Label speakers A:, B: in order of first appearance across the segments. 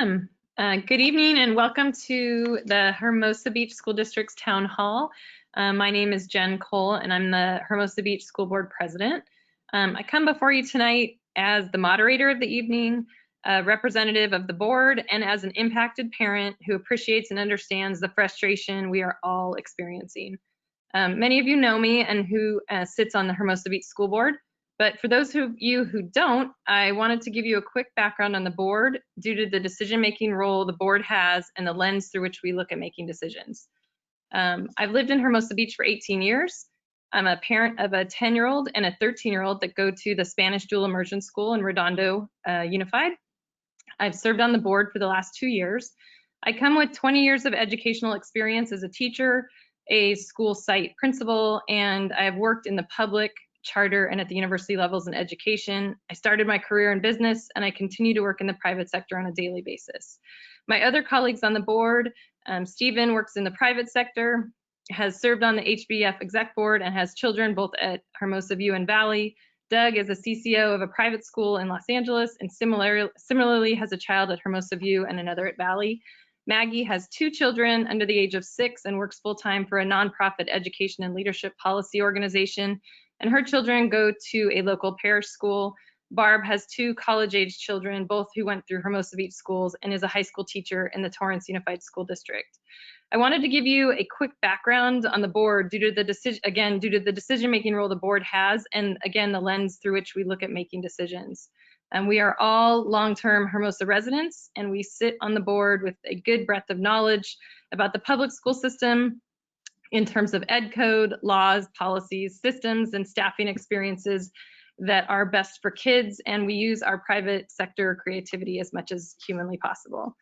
A: Good evening and welcome to the Hermosa Beach School District's Town Hall. My name is Jen Cole and I'm the Hermosa Beach School Board President. I come before you tonight as the moderator of the evening, a representative of the board, and as an impacted parent who appreciates and understands the frustration we are all experiencing. Many of you know me and who sits on the Hermosa Beach School Board. But for those of you who don't, I wanted to give you a quick background on the board due to the decision-making role the board has and the lens through which we look at making decisions. I've lived in Hermosa Beach for 18 years. I'm a parent of a 10-year-old and a 13-year-old that go to the Spanish Dual Immersion School in Redondo Unified. I've served on the board for the last 2 years. I come with 20 years of educational experience as a teacher, a school site principal, and I have worked in the public, charter, and at the university levels in education. I started my career in business and I continue to work in the private sector on a daily basis. My other colleagues on the board, Stephen works in the private sector, has served on the HBF exec board and has children both at Hermosa View and Valley. Doug is a CCO of a private school in Los Angeles and similarly has a child at Hermosa View and another at Valley. Maggie has 2 children under the age of 6 and works full-time for a nonprofit education and leadership policy organization, and her children go to a local parish school. Barb has 2 college-age children, both who went through Hermosa Beach schools, and is a high school teacher in the Torrance Unified School District. I wanted to give you a quick background on the board due to the decision-making role the board has, and again, the lens through which we look at making decisions. We are all long-term Hermosa residents, and we sit on the board with a good breadth of knowledge about the public school system in terms of ed code, laws, policies, systems, and staffing experiences that are best for kids, and we use our private sector creativity as much as humanly possible.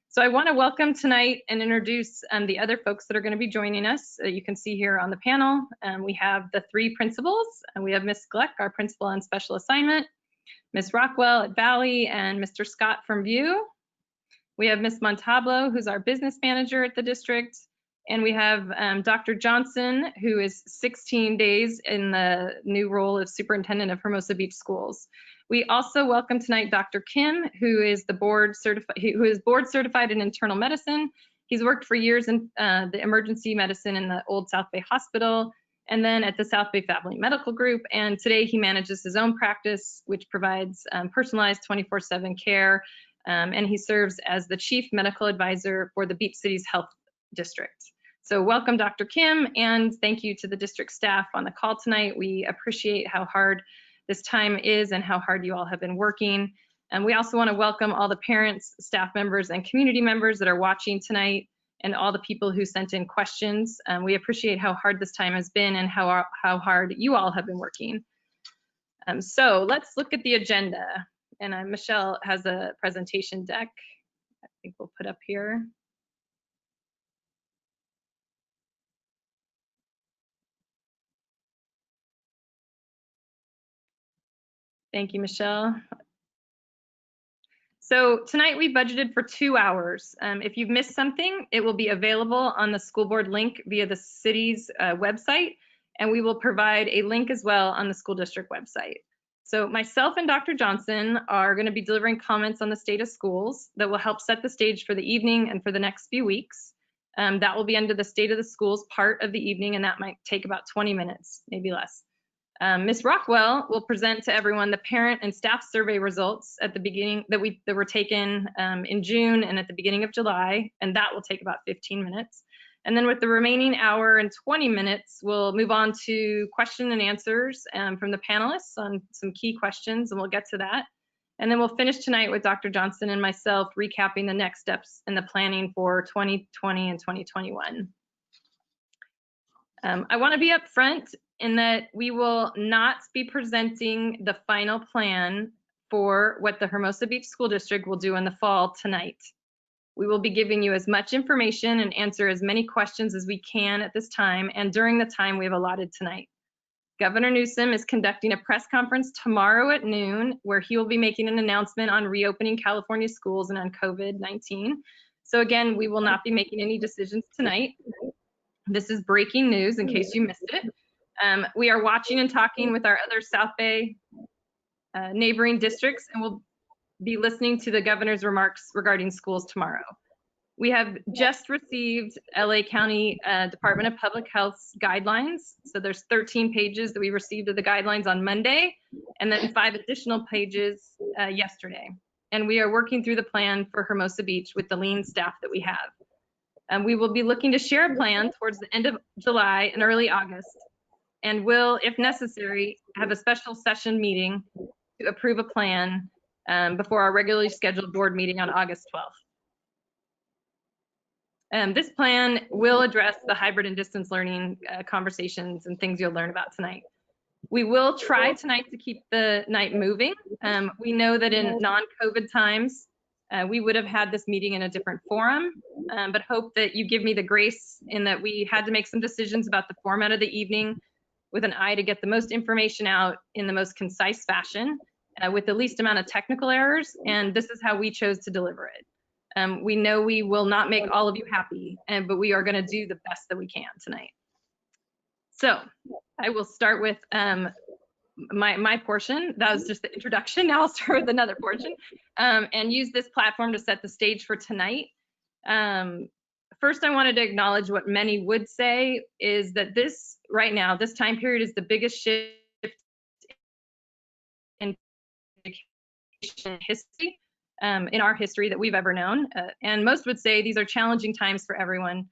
A: So I want to welcome tonight and introduce the other folks that are going to be joining us. You can see here on the panel, we have the 3 principals, and we have Ms. Gleck, our principal on special assignment, Ms. Rockwell at Valley, and Mr. Scott from View. We have Ms. Montablo, who's our business manager at the district. And we have Dr. Johnson, who is 16 days in the new role of superintendent of Hermosa Beach Schools. We also welcome tonight Dr. Kim, who is board certified in internal medicine. He's worked for years in the emergency medicine in the old South Bay Hospital, and then at the South Bay Family Medical Group. And today he manages his own practice, which provides personalized 24/7 care. And he serves as the chief medical advisor for the Beach Cities Health District. So welcome, Dr. Kim, and thank you to the district staff on the call tonight. We appreciate how hard this time is and how hard you all have been working. And we also want to welcome all the parents, staff members, and community members that are watching tonight, and all the people who sent in questions. We appreciate how hard this time has been and how hard you all have been working. So let's look at the agenda. And Michelle has a presentation deck I think we'll put up here. Thank you, Michelle. So tonight we budgeted for 2 hours. If you've missed something, it will be available on the school board link via the city's website, and we will provide a link as well on the school district website. So myself and Dr. Johnson are going to be delivering comments on the state of schools that will help set the stage for the evening and for the next few weeks. That will be under the state of the schools part of the evening, and that might take about 20 minutes, maybe less. Ms. Rockwell will present to everyone the parent and staff survey results at the beginning that were taken in June and at the beginning of July, and that will take about 15 minutes. And then with the remaining hour and 20 minutes, we'll move on to question and answers from the panelists on some key questions, and we'll get to that. And then we'll finish tonight with Dr. Johnson and myself recapping the next steps in the planning for 2020 and 2021. I want to be upfront in that we will not be presenting the final plan for what the Hermosa Beach School District will do in the fall tonight. We will be giving you as much information and answer as many questions as we can at this time and during the time we have allotted tonight. Governor Newsom is conducting a press conference tomorrow at noon where he will be making an announcement on reopening California schools and on COVID-19. So again, we will not be making any decisions tonight. This is breaking news in case you missed it. We are watching and talking with our other South Bay neighboring districts, and be listening to the governor's remarks regarding schools tomorrow. We have just received LA County Department of Public Health's guidelines. So there's 13 pages that we received of the guidelines on Monday, and then 5 additional pages yesterday. And we are working through the plan for Hermosa Beach with the lean staff that we have. We will be looking to share a plan towards the end of July and early August, and will, if necessary, have a special session meeting to approve a plan before our regularly scheduled board meeting on August 12th. This plan will address the hybrid and distance learning conversations and things you'll learn about tonight. We will try tonight to keep the night moving. We know that in non-COVID times, we would have had this meeting in a different forum, but hope that you give me the grace in that we had to make some decisions about the format of the evening with an eye to get the most information out in the most concise fashion with the least amount of technical errors, and this is how we chose to deliver it. We know we will not make all of you happy, but we are going to do the best that we can tonight. So I will start with my portion. That was just the introduction. Now I'll start with another portion and use this platform to set the stage for tonight. First, I wanted to acknowledge what many would say is that this right now, this time period is the biggest shift in education history. In our history that we've ever known. And most would say these are challenging times for everyone.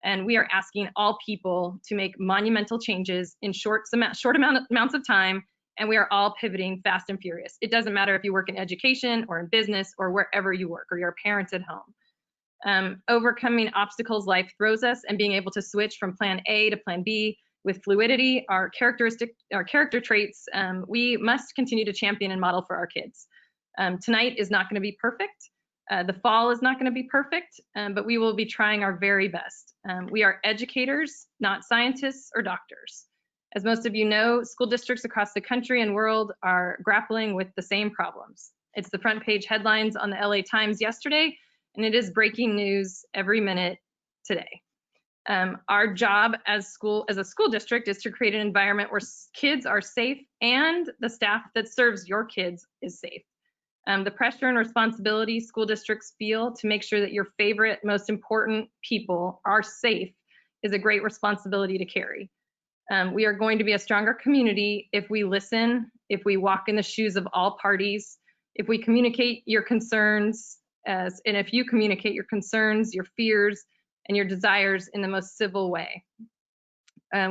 A: And we are asking all people to make monumental changes in short amounts of time. And we are all pivoting fast and furious. It doesn't matter if you work in education or in business or wherever you work, or you're a parent at home. Overcoming obstacles life throws us and being able to switch from plan A to plan B with fluidity, our character traits, we must continue to champion and model for our kids. Tonight is not going to be perfect. The fall is not going to be perfect, but we will be trying our very best. We are educators, not scientists or doctors. As most of you know, school districts across the country and world are grappling with the same problems. It's the front page headlines on the LA Times yesterday, and it is breaking news every minute today. Our job as a school district is to create an environment where kids are safe and the staff that serves your kids is safe. The pressure and responsibility school districts feel to make sure that your favorite, most important people are safe is a great responsibility to carry. We are going to be a stronger community if we listen, if we walk in the shoes of all parties, if we communicate your concerns, and if you communicate your concerns, your fears, and your desires in the most civil way.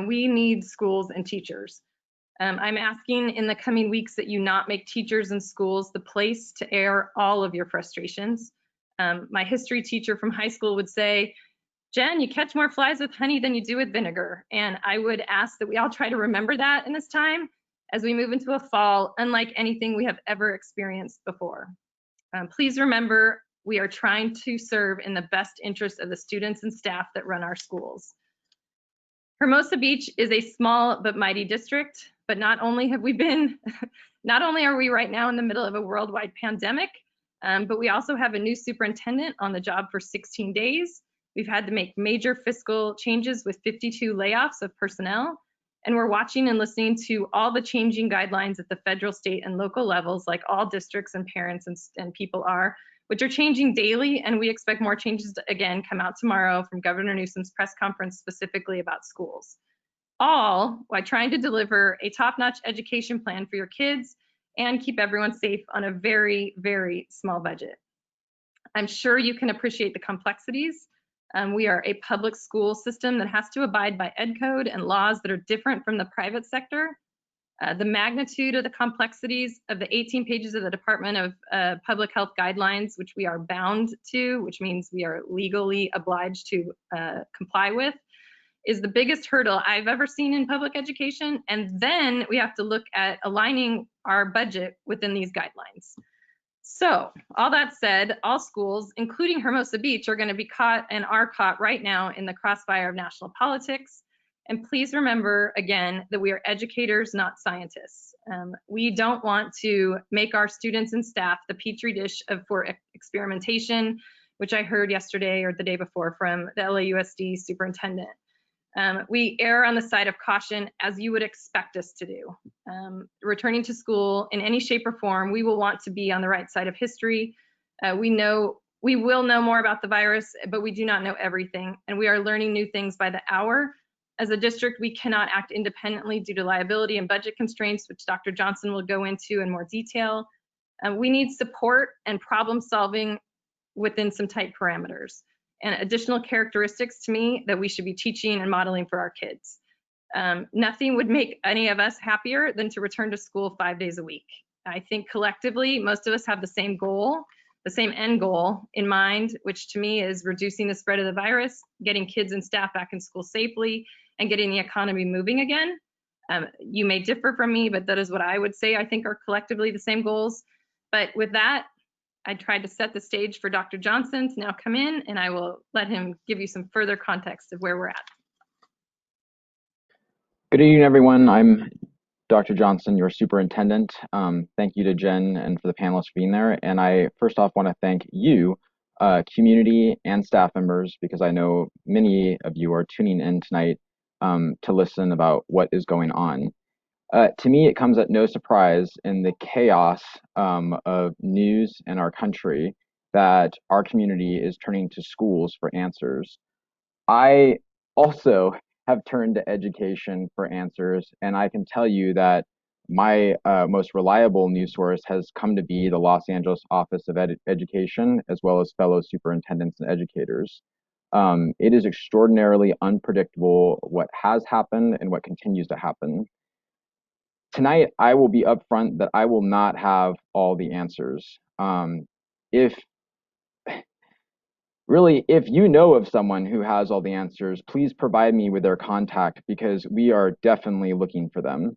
A: We need schools and teachers. I'm asking in the coming weeks that you not make teachers and schools the place to air all of your frustrations. My history teacher from high school would say, Jen, you catch more flies with honey than you do with vinegar. And I would ask that we all try to remember that in this time as we move into a fall unlike anything we have ever experienced before. Please remember, we are trying to serve in the best interest of the students and staff that run our schools. Hermosa Beach is a small but mighty district, but not only are we right now in the middle of a worldwide pandemic, but we also have a new superintendent on the job for 16 days. We've had to make major fiscal changes with 52 layoffs of personnel, and we're watching and listening to all the changing guidelines at the federal, state, and local levels, like all districts and parents and people are, which are changing daily, and we expect more changes to again come out tomorrow from Governor Newsom's press conference specifically about schools. All while trying to deliver a top-notch education plan for your kids and keep everyone safe on a very, very small budget. I'm sure you can appreciate the complexities. We are a public school system that has to abide by ed code and laws that are different from the private sector. The magnitude of the complexities of the 18 pages of the Department of Public Health guidelines, which we are bound to, which means we are legally obliged to comply with, is the biggest hurdle I've ever seen in public education. And then we have to look at aligning our budget within these guidelines. So all that said, all schools, including Hermosa Beach, are going to be caught and are caught right now in the crossfire of national politics. And please remember, again, that we are educators, not scientists. We don't want to make our students and staff the petri dish for experimentation, which I heard yesterday or the day before from the LAUSD superintendent. We err on the side of caution, as you would expect us to do. Returning to school in any shape or form, we will want to be on the right side of history. We will know more about the virus, but we do not know everything, and we are learning new things by the hour. As a district, we cannot act independently due to liability and budget constraints, which Dr. Johnson will go into in more detail. We need support and problem solving within some tight parameters, and additional characteristics to me that we should be teaching and modeling for our kids. Nothing would make any of us happier than to return to school 5 days a week. I think collectively, most of us have the same goal, the same end goal in mind, which to me is reducing the spread of the virus, getting kids and staff back in school safely, and getting the economy moving again. You may differ from me, but that is what I would say I think are collectively the same goals. But with that, I tried to set the stage for Dr. Johnson to now come in, and I will let him give you some further context of where we're at.
B: Good evening, everyone. I'm Dr. Johnson, your superintendent. Thank you to Jen and for the panelists for being there. And I first off want to thank you, community and staff members, because I know many of you are tuning in tonight to listen about what is going on. To me, it comes at no surprise in the chaos of news in our country that our community is turning to schools for answers. I also have turned to education for answers, and I can tell you that my most reliable news source has come to be the Los Angeles Office of Education, as well as fellow superintendents and educators. It is extraordinarily unpredictable what has happened and what continues to happen. Tonight, I will be upfront that I will not have all the answers. If you know of someone who has all the answers, please provide me with their contact, because we are definitely looking for them.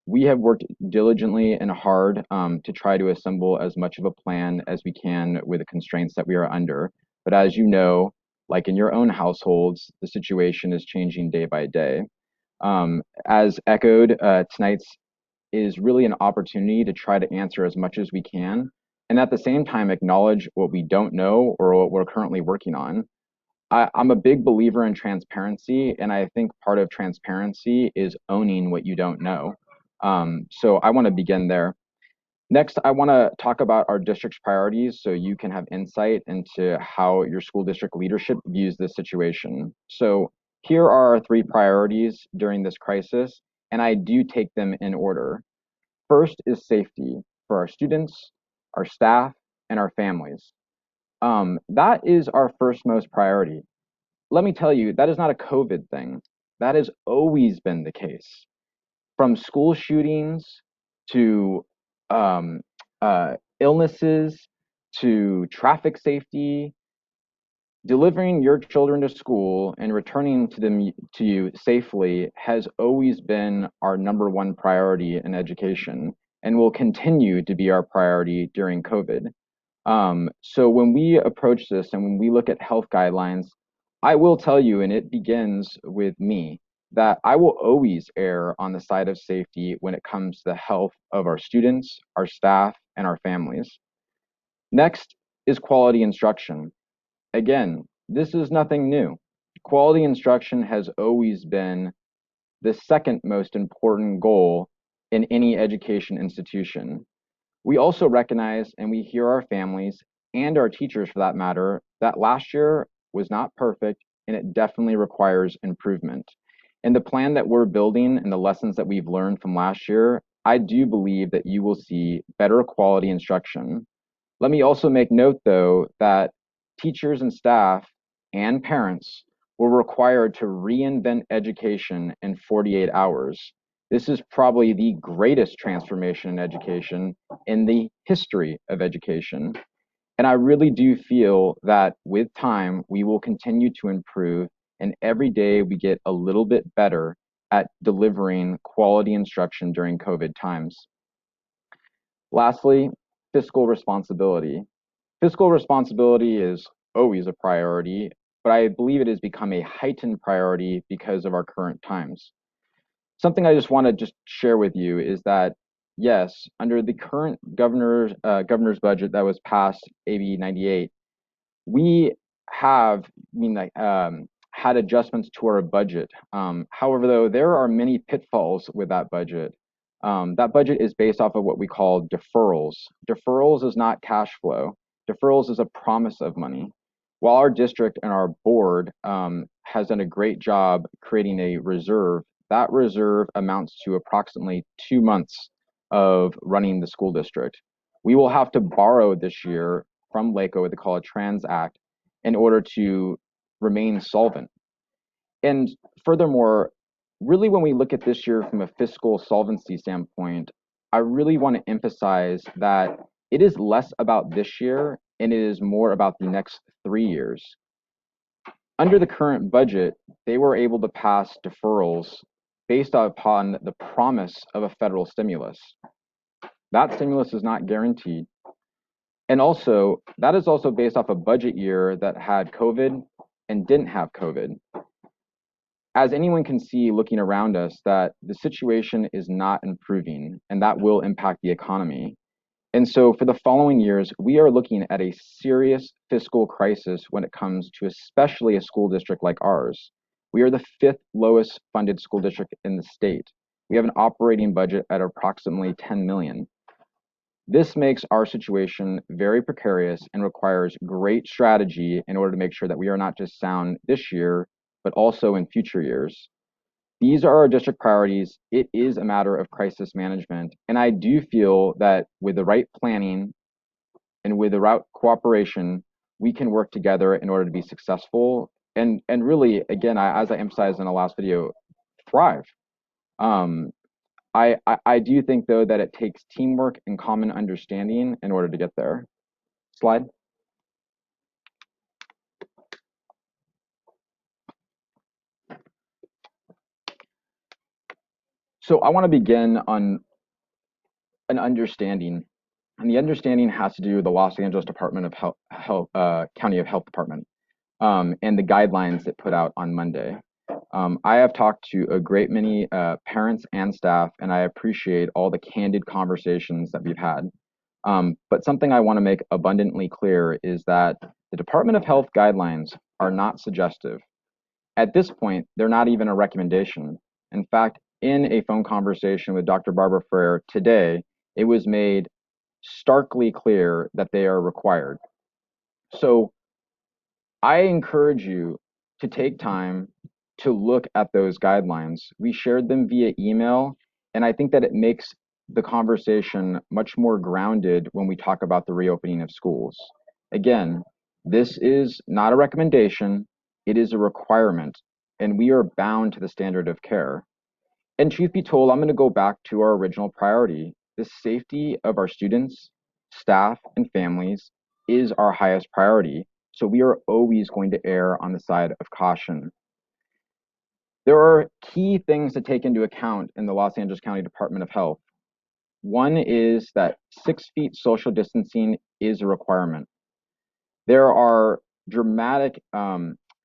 B: We have worked diligently and hard to try to assemble as much of a plan as we can with the constraints that we are under. But as you know, like in your own households, the situation is changing day by day. As echoed, tonight's is really an opportunity to try to answer as much as we can, and at the same time acknowledge what we don't know or what we're currently working on. I'm a big believer in transparency, and I think part of transparency is owning what you don't know. So I want to begin there. Next, I want to talk about our district's priorities so you can have insight into how your school district leadership views this situation. So here are our 3 priorities during this crisis, and I do take them in order. First is safety for our students, our staff, and our families. That is our first most priority. Let me tell you, that is not a COVID thing. That has always been the case. From school shootings to illnesses to traffic safety, delivering your children to school and returning to you safely has always been our #1 priority in education, and will continue to be our priority during COVID. So when we approach this and when we look at health guidelines, I will tell you, and it begins with me, that I will always err on the side of safety when it comes to the health of our students, our staff, and our families. Next is quality instruction. Again, this is nothing new. Quality instruction has always been the second most important goal in any education institution. We also recognize, and we hear our families and our teachers for that matter, that last year was not perfect and it definitely requires improvement. And the plan that we're building and the lessons that we've learned from last year, I do believe that you will see better quality instruction. Let me also make note, though, that teachers and staff and parents were required to reinvent education in 48 hours. This is probably the greatest transformation in education in the history of education. And I really do feel that with time, we will continue to improve, and every day we get a little bit better at delivering quality instruction during COVID times. Lastly, fiscal responsibility. Fiscal responsibility is always a priority, but I believe it has become a heightened priority because of our current times. Something I just want to share with you is that, yes, under the current governor's budget that was passed, AB 98, we have had adjustments to our budget. However, though, there are many pitfalls with that budget. That budget is based off of what we call deferrals. Deferrals is not cash flow. Deferrals is a promise of money. While our district and our board has done a great job creating a reserve, that reserve amounts to approximately 2 months of running the school district. We will have to borrow this year from LACO with the College Trans Act in order to remain solvent. And furthermore, really when we look at this year from a fiscal solvency standpoint, I really want to emphasize that it is less about this year and it is more about the next 3 years. Under the current budget, they were able to pass deferrals based upon the promise of a federal stimulus. That stimulus is not guaranteed. And also, that is also based off a budget year that had COVID and didn't have COVID. As anyone can see looking around us, that the situation is not improving, and that will impact the economy. And so for the following years, we are looking at a serious fiscal crisis when it comes to especially a school district like ours. We are the 5th lowest funded school district in the state. We have an operating budget at approximately 10 million. This makes our situation very precarious and requires great strategy in order to make sure that we are not just sound this year, but also in future years. These are our district priorities. It is a matter of crisis management. And I do feel that with the right planning and with the right cooperation, we can work together in order to be successful. And really, again, as I emphasized in the last video, thrive. I do think, though, that it takes teamwork and common understanding in order to get there. Slide. So I want to begin on an understanding, and the understanding has to do with the Los Angeles Department of County of Health Department and the guidelines it put out on Monday. I have talked to a great many parents and staff, and I appreciate all the candid conversations that we've had. But something I want to make abundantly clear is that the Department of Health guidelines are not suggestive. At this point, they're not even a recommendation. In fact, in a phone conversation with Dr. Barbara Frere today, it was made starkly clear that they are required. So I encourage you to take time to look at those guidelines. We shared them via email, and I think that it makes the conversation much more grounded when we talk about the reopening of schools. Again, this is not a recommendation, it is a requirement, and we are bound to the standard of care. And truth be told, I'm going to go back to our original priority. The safety of our students, staff, and families is our highest priority. So we are always going to err on the side of caution. There are key things to take into account in the Los Angeles County Department of Health. One is that 6 feet social distancing is a requirement. There are dramatic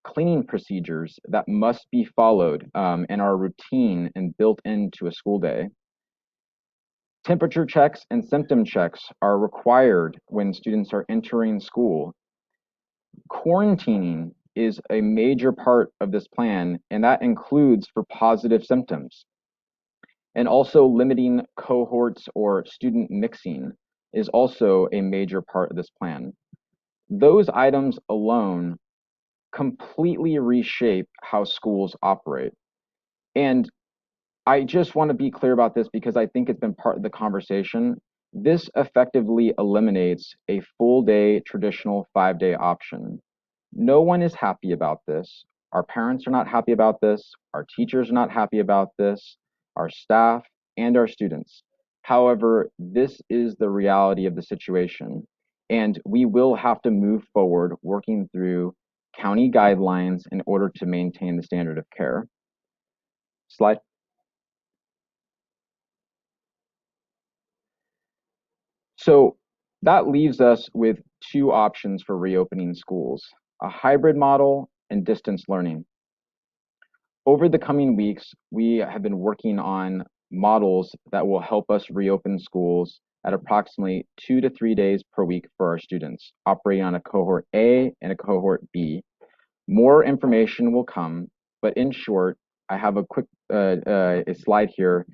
B: cleaning procedures that must be followed and are routine and built into a school day. Temperature checks and symptom checks are required when students are entering school. Quarantining is a major part of this plan, and that includes for positive symptoms. And also limiting cohorts or student mixing is also a major part of this plan. Those items alone completely reshape how schools operate. And I just want to be clear about this because I think it's been part of the conversation. This effectively eliminates a full day traditional 5-day option. No one is happy about this. Our parents are not happy about this. Our teachers are not happy about this. Our staff and our students. However, this is the reality of the situation. And we will have to move forward working through county guidelines in order to maintain the standard of care. Slide. So that leaves us with 2 options for reopening schools, a hybrid model and distance learning. Over the coming weeks, we have been working on models that will help us reopen schools at approximately 2 to 3 days per week for our students, operating on a cohort A and a cohort B. More information will come, but in short, I have a quick a slide here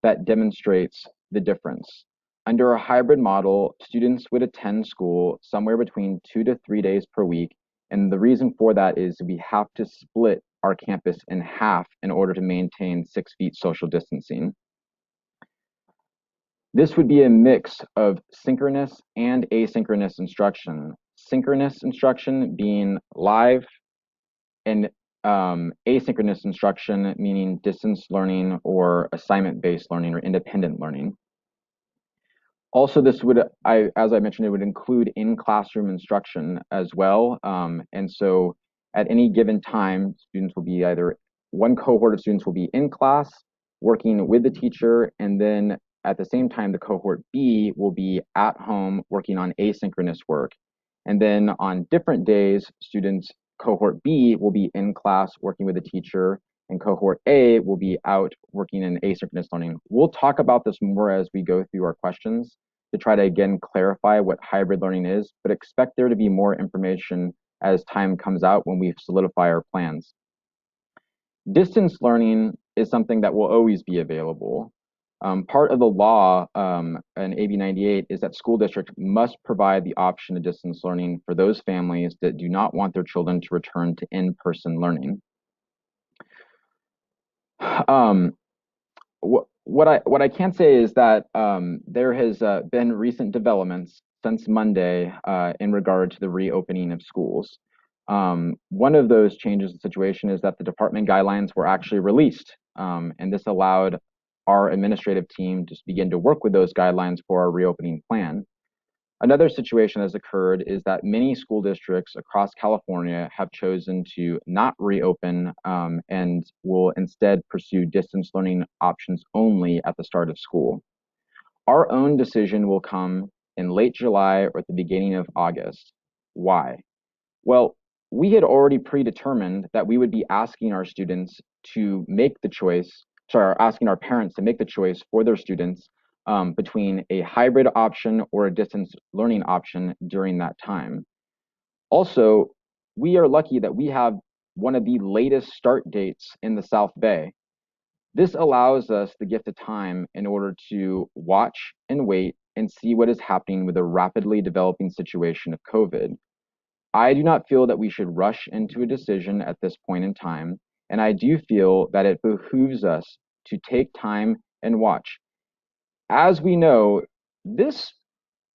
B: that demonstrates the difference. Under a hybrid model, students would attend school somewhere between 2 to 3 days per week, and the reason for that is we have to split our campus in half in order to maintain 6 feet social distancing. This would be a mix of synchronous and asynchronous instruction. Synchronous instruction being live, and asynchronous instruction meaning distance learning or assignment-based learning or independent learning. Also, this would, as I mentioned, it would include in-classroom instruction as well. And so at any given time, students will be either, one cohort of students will be in class working with the teacher, and then at the same time, the cohort B will be at home working on asynchronous work. And then on different days, students, cohort B will be in class working with the teacher, and cohort A will be out working in asynchronous learning. We'll talk about this more as we go through our questions to try to again clarify what hybrid learning is, but expect there to be more information as time comes out when we solidify our plans. Distance learning is something that will always be available. Part of the law in AB 98 is that school districts must provide the option of distance learning for those families that do not want their children to return to in-person learning. What I can say is that there has been recent developments since Monday in regard to the reopening of schools. One of those changes in the situation is that the department guidelines were actually released, and this allowed our administrative team to begin to work with those guidelines for our reopening plan. Another situation that's occurred is that many school districts across California have chosen to not reopen and will instead pursue distance learning options only at the start of school. Our own decision will come in late July or at the beginning of August. Why? Well, we had already predetermined that we would be asking our students to make the choice, asking our parents to make the choice for their students between a hybrid option or a distance learning option during that time. Also, we are lucky that we have one of the latest start dates in the South Bay. This allows us the gift of time in order to watch and wait and see what is happening with a rapidly developing situation of COVID. I do not feel that we should rush into a decision at this point in time, and I do feel that it behooves us to take time and watch. As we know, this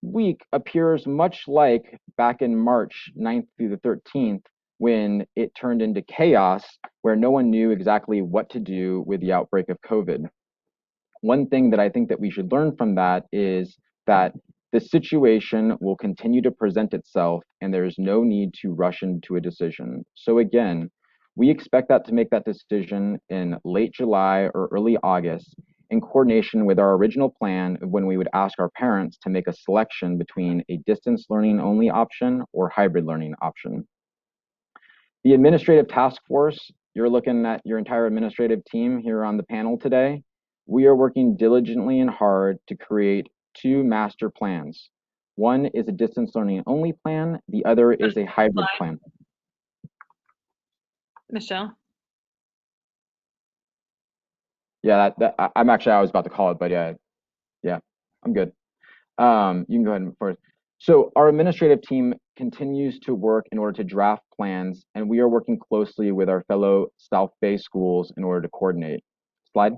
B: week appears much like back in March 9th through the 13th, when it turned into chaos, where no one knew exactly what to do with the outbreak of COVID. One thing that I think that we should learn from that is that the situation will continue to present itself and there is no need to rush into a decision. So again, we expect that to make that decision in late July or early August in coordination with our original plan of when we would ask our parents to make a selection between a distance learning only option or hybrid learning option. The administrative task force, you're looking at your entire administrative team here on the panel today. We are working diligently and hard to create two master plans. One is a distance learning only plan, the other is a hybrid plan.
A: Michelle?
B: Yeah, I was about to call it, but yeah, I'm good. You can go ahead and first. So our administrative team continues to work in order to draft plans, and we are working closely with our fellow South Bay schools in order to coordinate. Slide.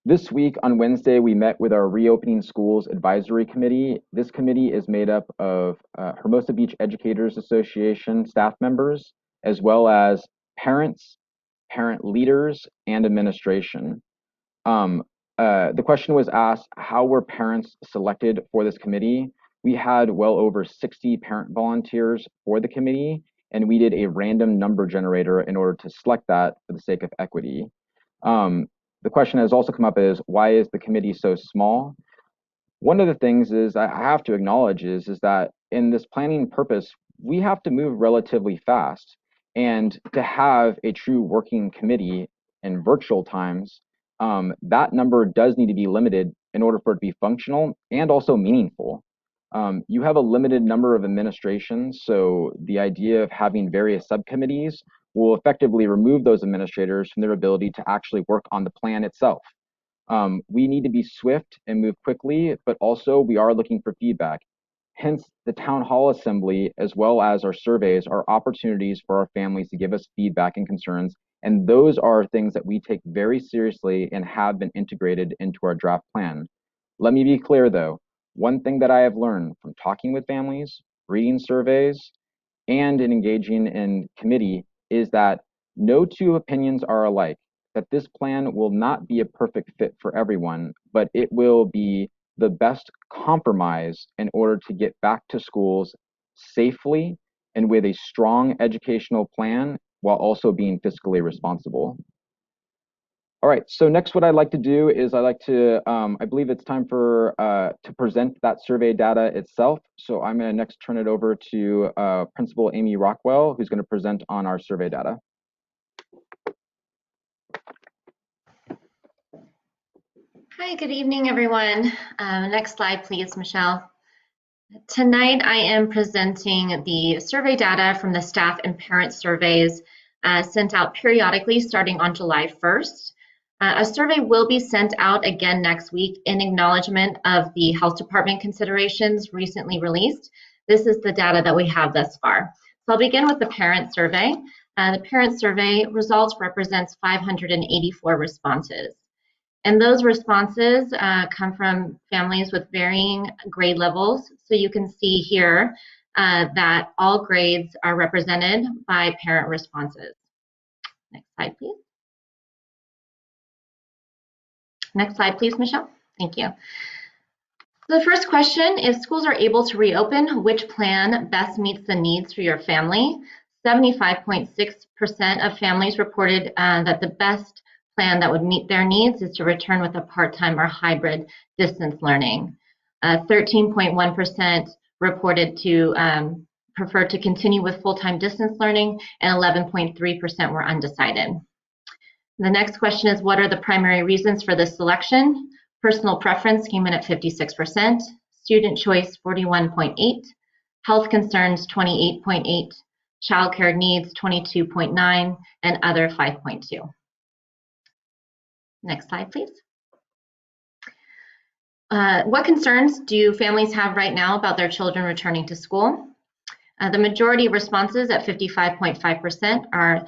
B: This week on Wednesday, we met with our Reopening Schools Advisory Committee. This committee is made up of Hermosa Beach Educators Association staff members, as well as parents, parent leaders, and administration. The question was asked, how were parents selected for this committee? We had well over 60 parent volunteers for the committee, and we did a random number generator in order to select that for the sake of equity. The question has also come up is, why is the committee so small? One of the things is I have to acknowledge is that in this planning purpose, we have to move relatively fast. And to have a true working committee in virtual times, that number does need to be limited in order for it to be functional and also meaningful. You have a limited number of administrations, so the idea of having various subcommittees will effectively remove those administrators from their ability to actually work on the plan itself. We need to be swift and move quickly, but also we are looking for feedback. Hence, the town hall assembly, as well as our surveys, are opportunities for our families to give us feedback and concerns. And those are things that we take very seriously and have been integrated into our draft plan. Let me be clear though, one thing that I have learned from talking with families, reading surveys, and in engaging in committee is that no two opinions are alike, that this plan will not be a perfect fit for everyone, but it will be the best compromise in order to get back to schools safely and with a strong educational plan while also being fiscally responsible. All right, so next what I'd like to do is I believe it's time for to present that survey data itself. So I'm gonna next turn it over to Principal Amy Rockwell, who's gonna present on our survey data.
C: Hi, good evening, everyone. Next slide, please, Michelle. Tonight, I am presenting the survey data from the staff and parent surveys sent out periodically starting on July 1st. A survey will be sent out again next week in acknowledgement of the health department considerations recently released. This is the data that we have thus far. So I'll begin with the parent survey. The parent survey results represents 584 responses. And those responses come from families with varying grade levels. So you can see here that all grades are represented by parent responses. Next slide, please. Next slide, please, Michelle. Thank you. The first question is, schools are able to reopen, which plan best meets the needs for your family? 75.6% of families reported that the best plan that would meet their needs is to return with a part-time or hybrid distance learning. 13.1% reported to prefer to continue with full-time distance learning, and 11.3% were undecided. The next question is, what are the primary reasons for this selection? Personal preference came in at 56%, student choice 41.8%, health concerns 28.8%, childcare needs 22.9%, and other 5.2%. Next slide, please. What concerns do families have right now about their children returning to school? The majority of responses at 55.5% are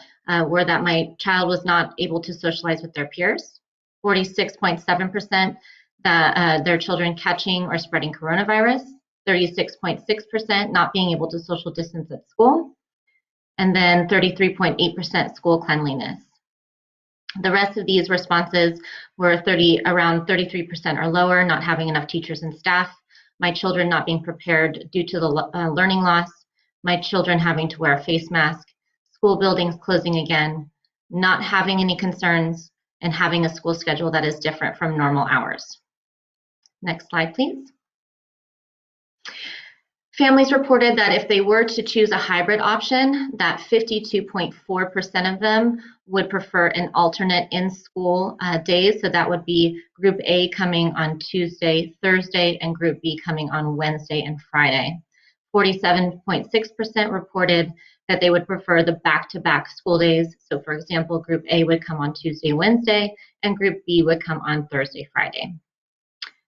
C: were that my child was not able to socialize with their peers. 46.7% that their children catching or spreading coronavirus. 36.6% not being able to social distance at school. And then 33.8% school cleanliness. The rest of these responses were around 33% or lower, not having enough teachers and staff, my children not being prepared due to the learning loss, my children having to wear a face mask, school buildings closing again, not having any concerns, and having a school schedule that is different from normal hours. Next slide, please. Families reported that if they were to choose a hybrid option, that 52.4% of them would prefer an alternate in-school days. So that would be Group A coming on Tuesday, Thursday, and Group B coming on Wednesday and Friday. 47.6% reported that they would prefer the back-to-back school days. So for example, Group A would come on Tuesday, Wednesday, and Group B would come on Thursday, Friday.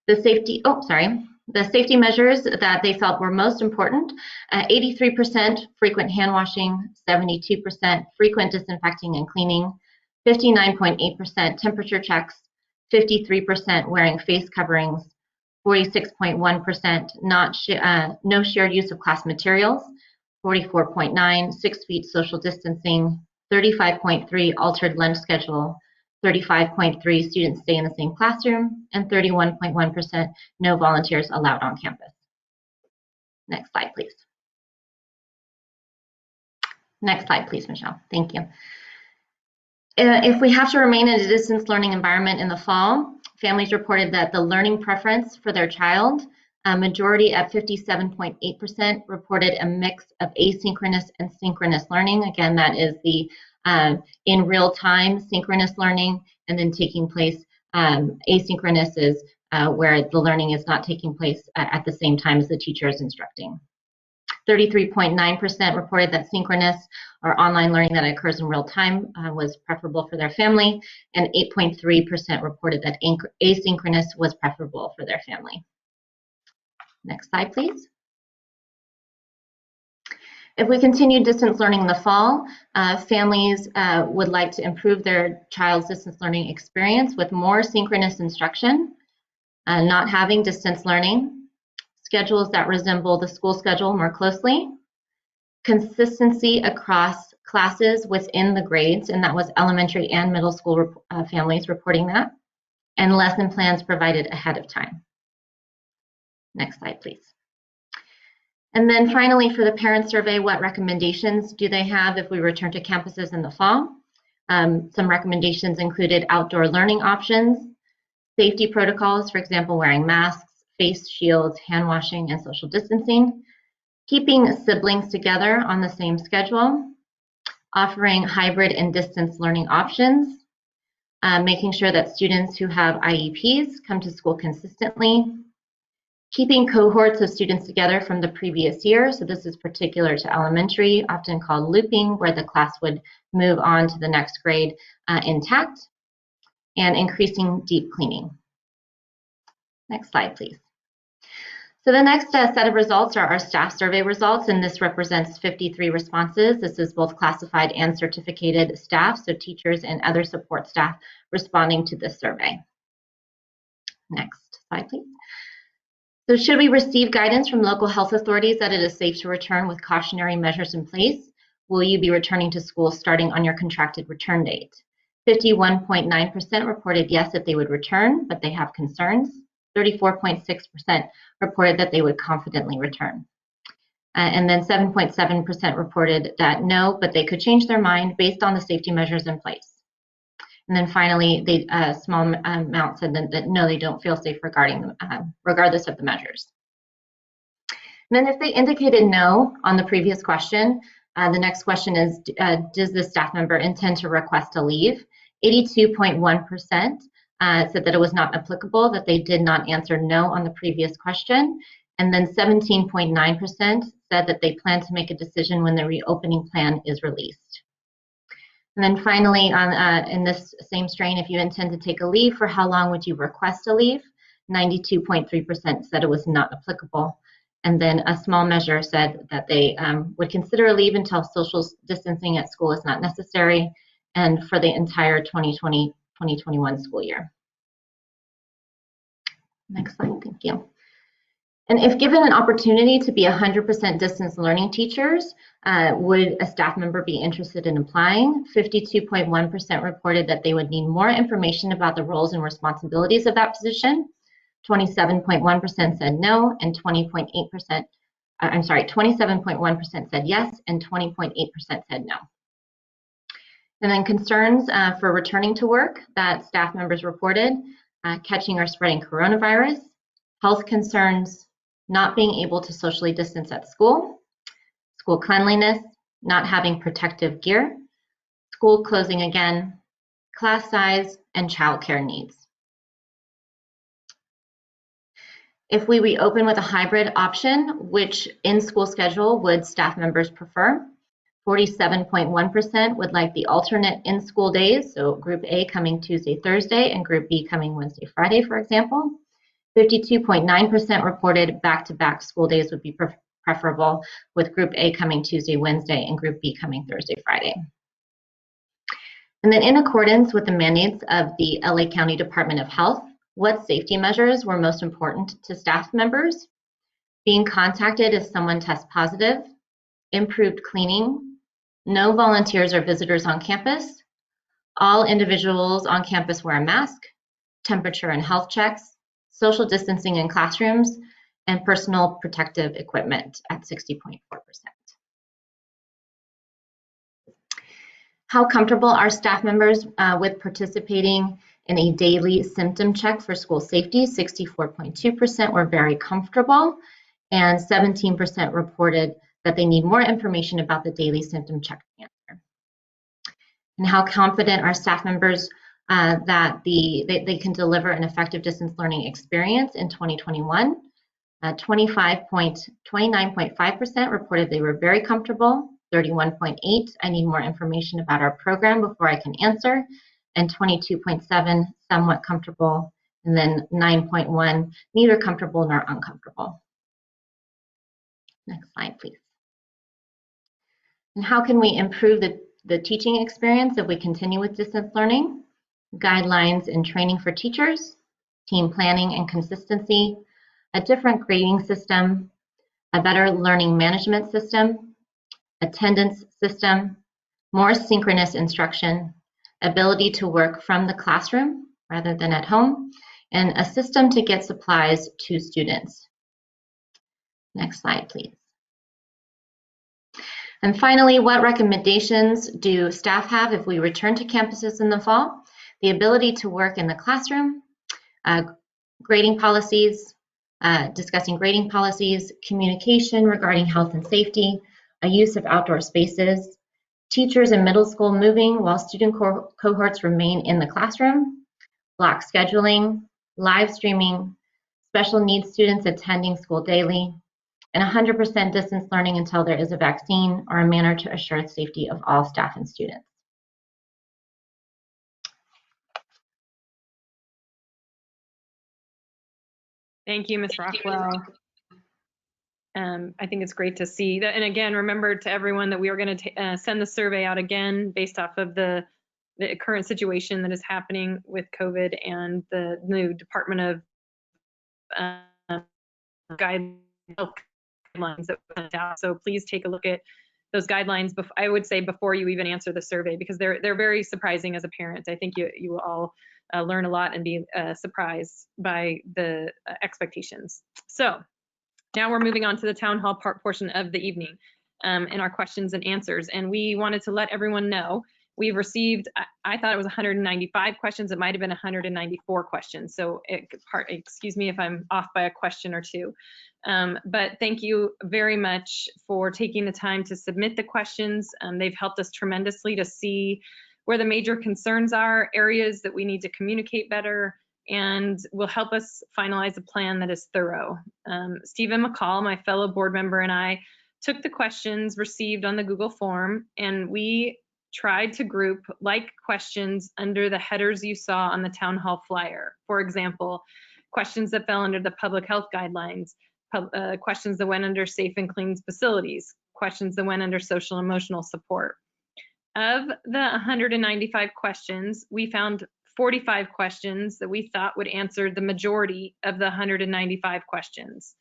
C: The safety measures that they felt were most important, 83% frequent hand washing, 72% frequent disinfecting and cleaning, 59.8% temperature checks, 53% wearing face coverings, 46.1% no shared use of class materials, 44.9% 6 feet social distancing, 35.3% altered lunch schedule, 35.3% students stay in the same classroom, and 31.1% no volunteers allowed on campus. Next slide, please. Next slide, please, Michelle. Thank you. If we have to remain in a distance learning environment in the fall, families reported that the learning preference for their child, a majority at 57.8% reported a mix of asynchronous and synchronous learning. Again, that is the in real time synchronous learning, and then taking place asynchronous is where the learning is not taking place at the same time as the teacher is instructing. 33.9% reported that synchronous or online learning that occurs in real time was preferable for their family, and 8.3% reported that asynchronous was preferable for their family. Next slide, please. If we continue distance learning in the fall, families would like to improve their child's distance learning experience with more synchronous instruction, not having distance learning, schedules that resemble the school schedule more closely, consistency across classes within the grades, and that was elementary and middle school families reporting that, and lesson plans provided ahead of time. Next slide, please. And then finally, for the parent survey, what recommendations do they have if we return to campuses in the fall? Some recommendations included outdoor learning options, safety protocols, for example, wearing masks, face shields, hand washing, and social distancing, keeping siblings together on the same schedule, offering hybrid and distance learning options, making sure that students who have IEPs come to school consistently, keeping cohorts of students together from the previous year. So this is particular to elementary, often called looping, where the class would move on to the next grade intact, and increasing deep cleaning. Next slide, please. So the next set of results are our staff survey results, and this represents 53 responses. This is both classified and certificated staff, so teachers and other support staff responding to this survey. Next slide, please. So should we receive guidance from local health authorities that it is safe to return with cautionary measures in place? Will you be returning to school starting on your contracted return date? 51.9% reported yes, that they would return, but they have concerns. 34.6% reported that they would confidently return. And then 7.7% reported that no, but they could change their mind based on the safety measures in place. And then finally, a small amount said that no, they don't feel safe regardless of the measures. And then if they indicated no on the previous question, the next question is, does the staff member intend to request a leave? 82.1% said that it was not applicable, that they did not answer no on the previous question. And then 17.9% said that they plan to make a decision when the reopening plan is released. And then finally, in this same strain, if you intend to take a leave, for how long would you request a leave? 92.3% said it was not applicable. And then a small measure said that they would consider a leave until social distancing at school is not necessary, and for the entire 2020-2021 school year. Next slide, thank you. And if given an opportunity to be 100% distance learning teachers, would a staff member be interested in applying? 52.1% reported that they would need more information about the roles and responsibilities of that position. 27.1% said no, and 27.1% said yes, and 20.8% said no. And then concerns for returning to work that staff members reported, catching or spreading coronavirus, health concerns, not being able to socially distance at school, school cleanliness, not having protective gear, school closing again, class size, and childcare needs. If we reopen with a hybrid option, which in-school schedule would staff members prefer? 47.1% would like the alternate in-school days, so Group A coming Tuesday, Thursday, and Group B coming Wednesday, Friday, for example. 52.9% reported back-to-back school days would be preferable, with Group A coming Tuesday, Wednesday, and Group B coming Thursday, Friday. And then in accordance with the mandates of the LA County Department of Health, what safety measures were most important to staff members? Being contacted if someone tests positive, improved cleaning, no volunteers or visitors on campus, all individuals on campus wear a mask, temperature and health checks, social distancing in classrooms, and personal protective equipment at 60.4%. How comfortable are staff members with participating in a daily symptom check for school safety? 64.2% were very comfortable, and 17% reported that they need more information about the daily symptom check answer. And how confident are staff members that they can deliver an effective distance learning experience in 2021. 29.5% reported they were very comfortable. 31.8%, I need more information about our program before I can answer. And 22.7%, somewhat comfortable. And then 9.1%, neither comfortable nor uncomfortable. Next slide, please. And how can we improve the teaching experience if we continue with distance learning? Guidelines and training for teachers, team planning and consistency, a different grading system, a better learning management system, attendance system, more synchronous instruction, ability to work from the classroom rather than at home, and a system to get supplies to students. Next slide, please. And finally, what recommendations do staff have if we return to campuses in the fall? The ability to work in the classroom, grading policies, discussing grading policies, communication regarding health and safety, a use of outdoor spaces, teachers in middle school moving while student cohorts remain in the classroom, block scheduling, live streaming, special needs students attending school daily, and 100% distance learning until there is a vaccine or a manner to assure the safety of all staff and students.
A: Thank you, Ms. Rockwell. I think it's great to see that. And again, remember to everyone that we are going to send the survey out again based off of the current situation that is happening with COVID and the new Department of guidelines that went out. So please take a look at those guidelines. I would say before you even answer the survey, because they're very surprising as a parent. I think you will all learn a lot and be surprised by the expectations. So now we're moving on to the town hall portion of the evening and our questions and answers. And we wanted to let everyone know we've received, I thought it was 195 questions. It might have been 194 questions. So excuse me if I'm off by a question or two. But thank you very much for taking the time to submit the questions. They've helped us tremendously to see where the major concerns are, areas that we need to communicate better, and will help us finalize a plan that is thorough. Stephen McCall, my fellow board member, and I took the questions received on the Google form, and we tried to group like questions under the headers you saw on the town hall flyer. For example, questions that fell under the public health guidelines, questions that went under safe and clean facilities, questions that went under social and emotional support. Of the 195 questions, we found 45 questions that we thought would answer the majority of the 195 questions.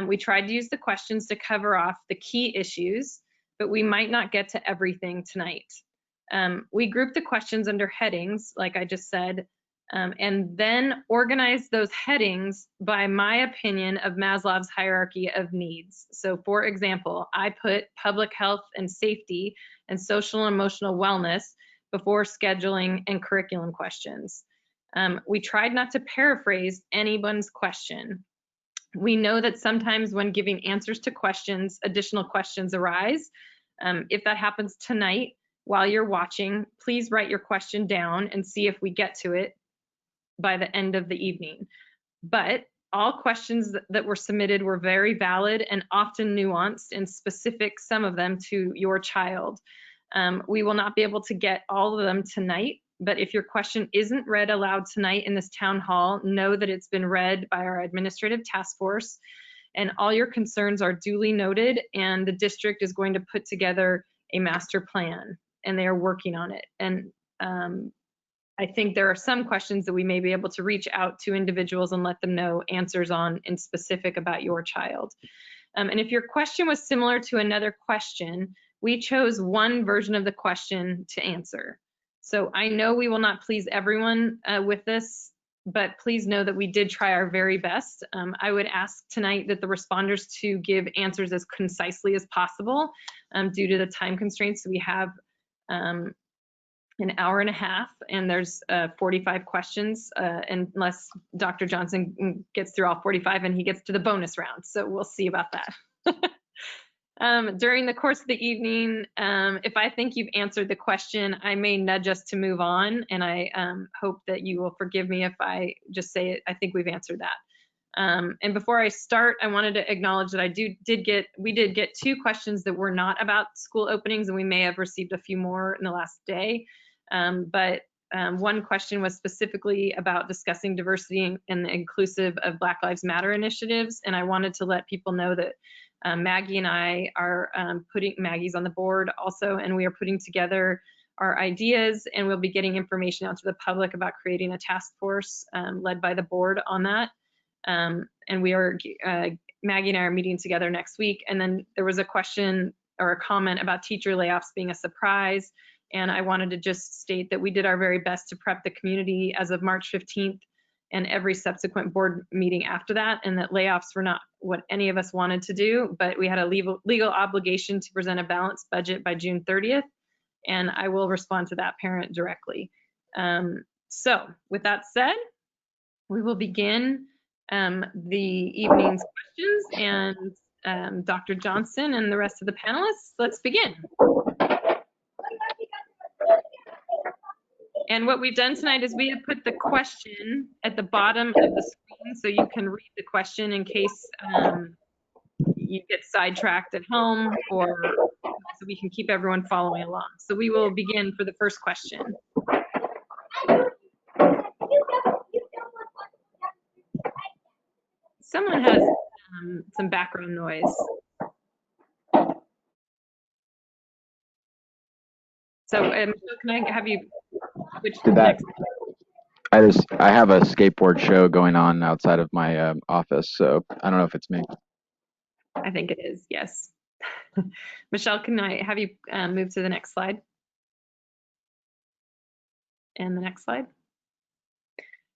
A: We tried to use the questions to cover off the key issues, but we might not get to everything tonight. We grouped the questions under headings, like I just said, and then organized those headings by my opinion of Maslow's hierarchy of needs. So for example, I put public health and safety and social and emotional wellness before scheduling and curriculum questions. We tried not to paraphrase anyone's question. We know that sometimes when giving answers to questions, additional questions arise. If that happens tonight while you're watching, please write your question down and see if we get to it by the end of the evening. But all questions that were submitted were very valid and often nuanced and specific, some of them to your child. We will not be able to get all of them tonight, but if your question isn't read aloud tonight in this town hall, know that it's been read by our administrative task force and all your concerns are duly noted, and the district is going to put together a master plan and they are working on it. And I think there are some questions that we may be able to reach out to individuals and let them know answers on in specific about your child. And if your question was similar to another question, we chose one version of the question to answer. So I know we will not please everyone with this, but please know that we did try our very best. I would ask tonight that the responders to give answers as concisely as possible due to the time constraints. We have an hour and a half and there's 45 questions unless Dr. Johnson gets through all 45 and he gets to the bonus round. So we'll see about that. During the course of the evening, if I think you've answered the question, I may nudge us to move on, and I hope that you will forgive me if I just say I think we've answered that. And before I start, I wanted to acknowledge that we did get 2 questions that were not about school openings, and we may have received a few more in the last day. But one question was specifically about discussing diversity and the inclusive of Black Lives Matter initiatives, and I wanted to let people know that Maggie and I are Maggie's on the board also, and we are putting together our ideas, and we'll be getting information out to the public about creating a task force led by the board on that. And we are, Maggie and I are meeting together next week. And then there was a question or a comment about teacher layoffs being a surprise. And I wanted to just state that we did our very best to prep the community as of March 15th and every subsequent board meeting after that, and that layoffs were not what any of us wanted to do, but we had a legal obligation to present a balanced budget by June 30th, and I will respond to that parent directly. So with that said, we will begin the evening's questions, and Dr. Johnson and the rest of the panelists, let's begin. And what we've done tonight is we have put the question at the bottom of the screen so you can read the question in case you get sidetracked at home, or so we can keep everyone following along. So we will begin for the first question. Someone has some background noise. So can I have you switch to the next?
B: I have a skateboard show going on outside of my office, so I don't know if it's me.
A: I think it is, yes. Michelle, can I have you move to the next slide? And the next slide.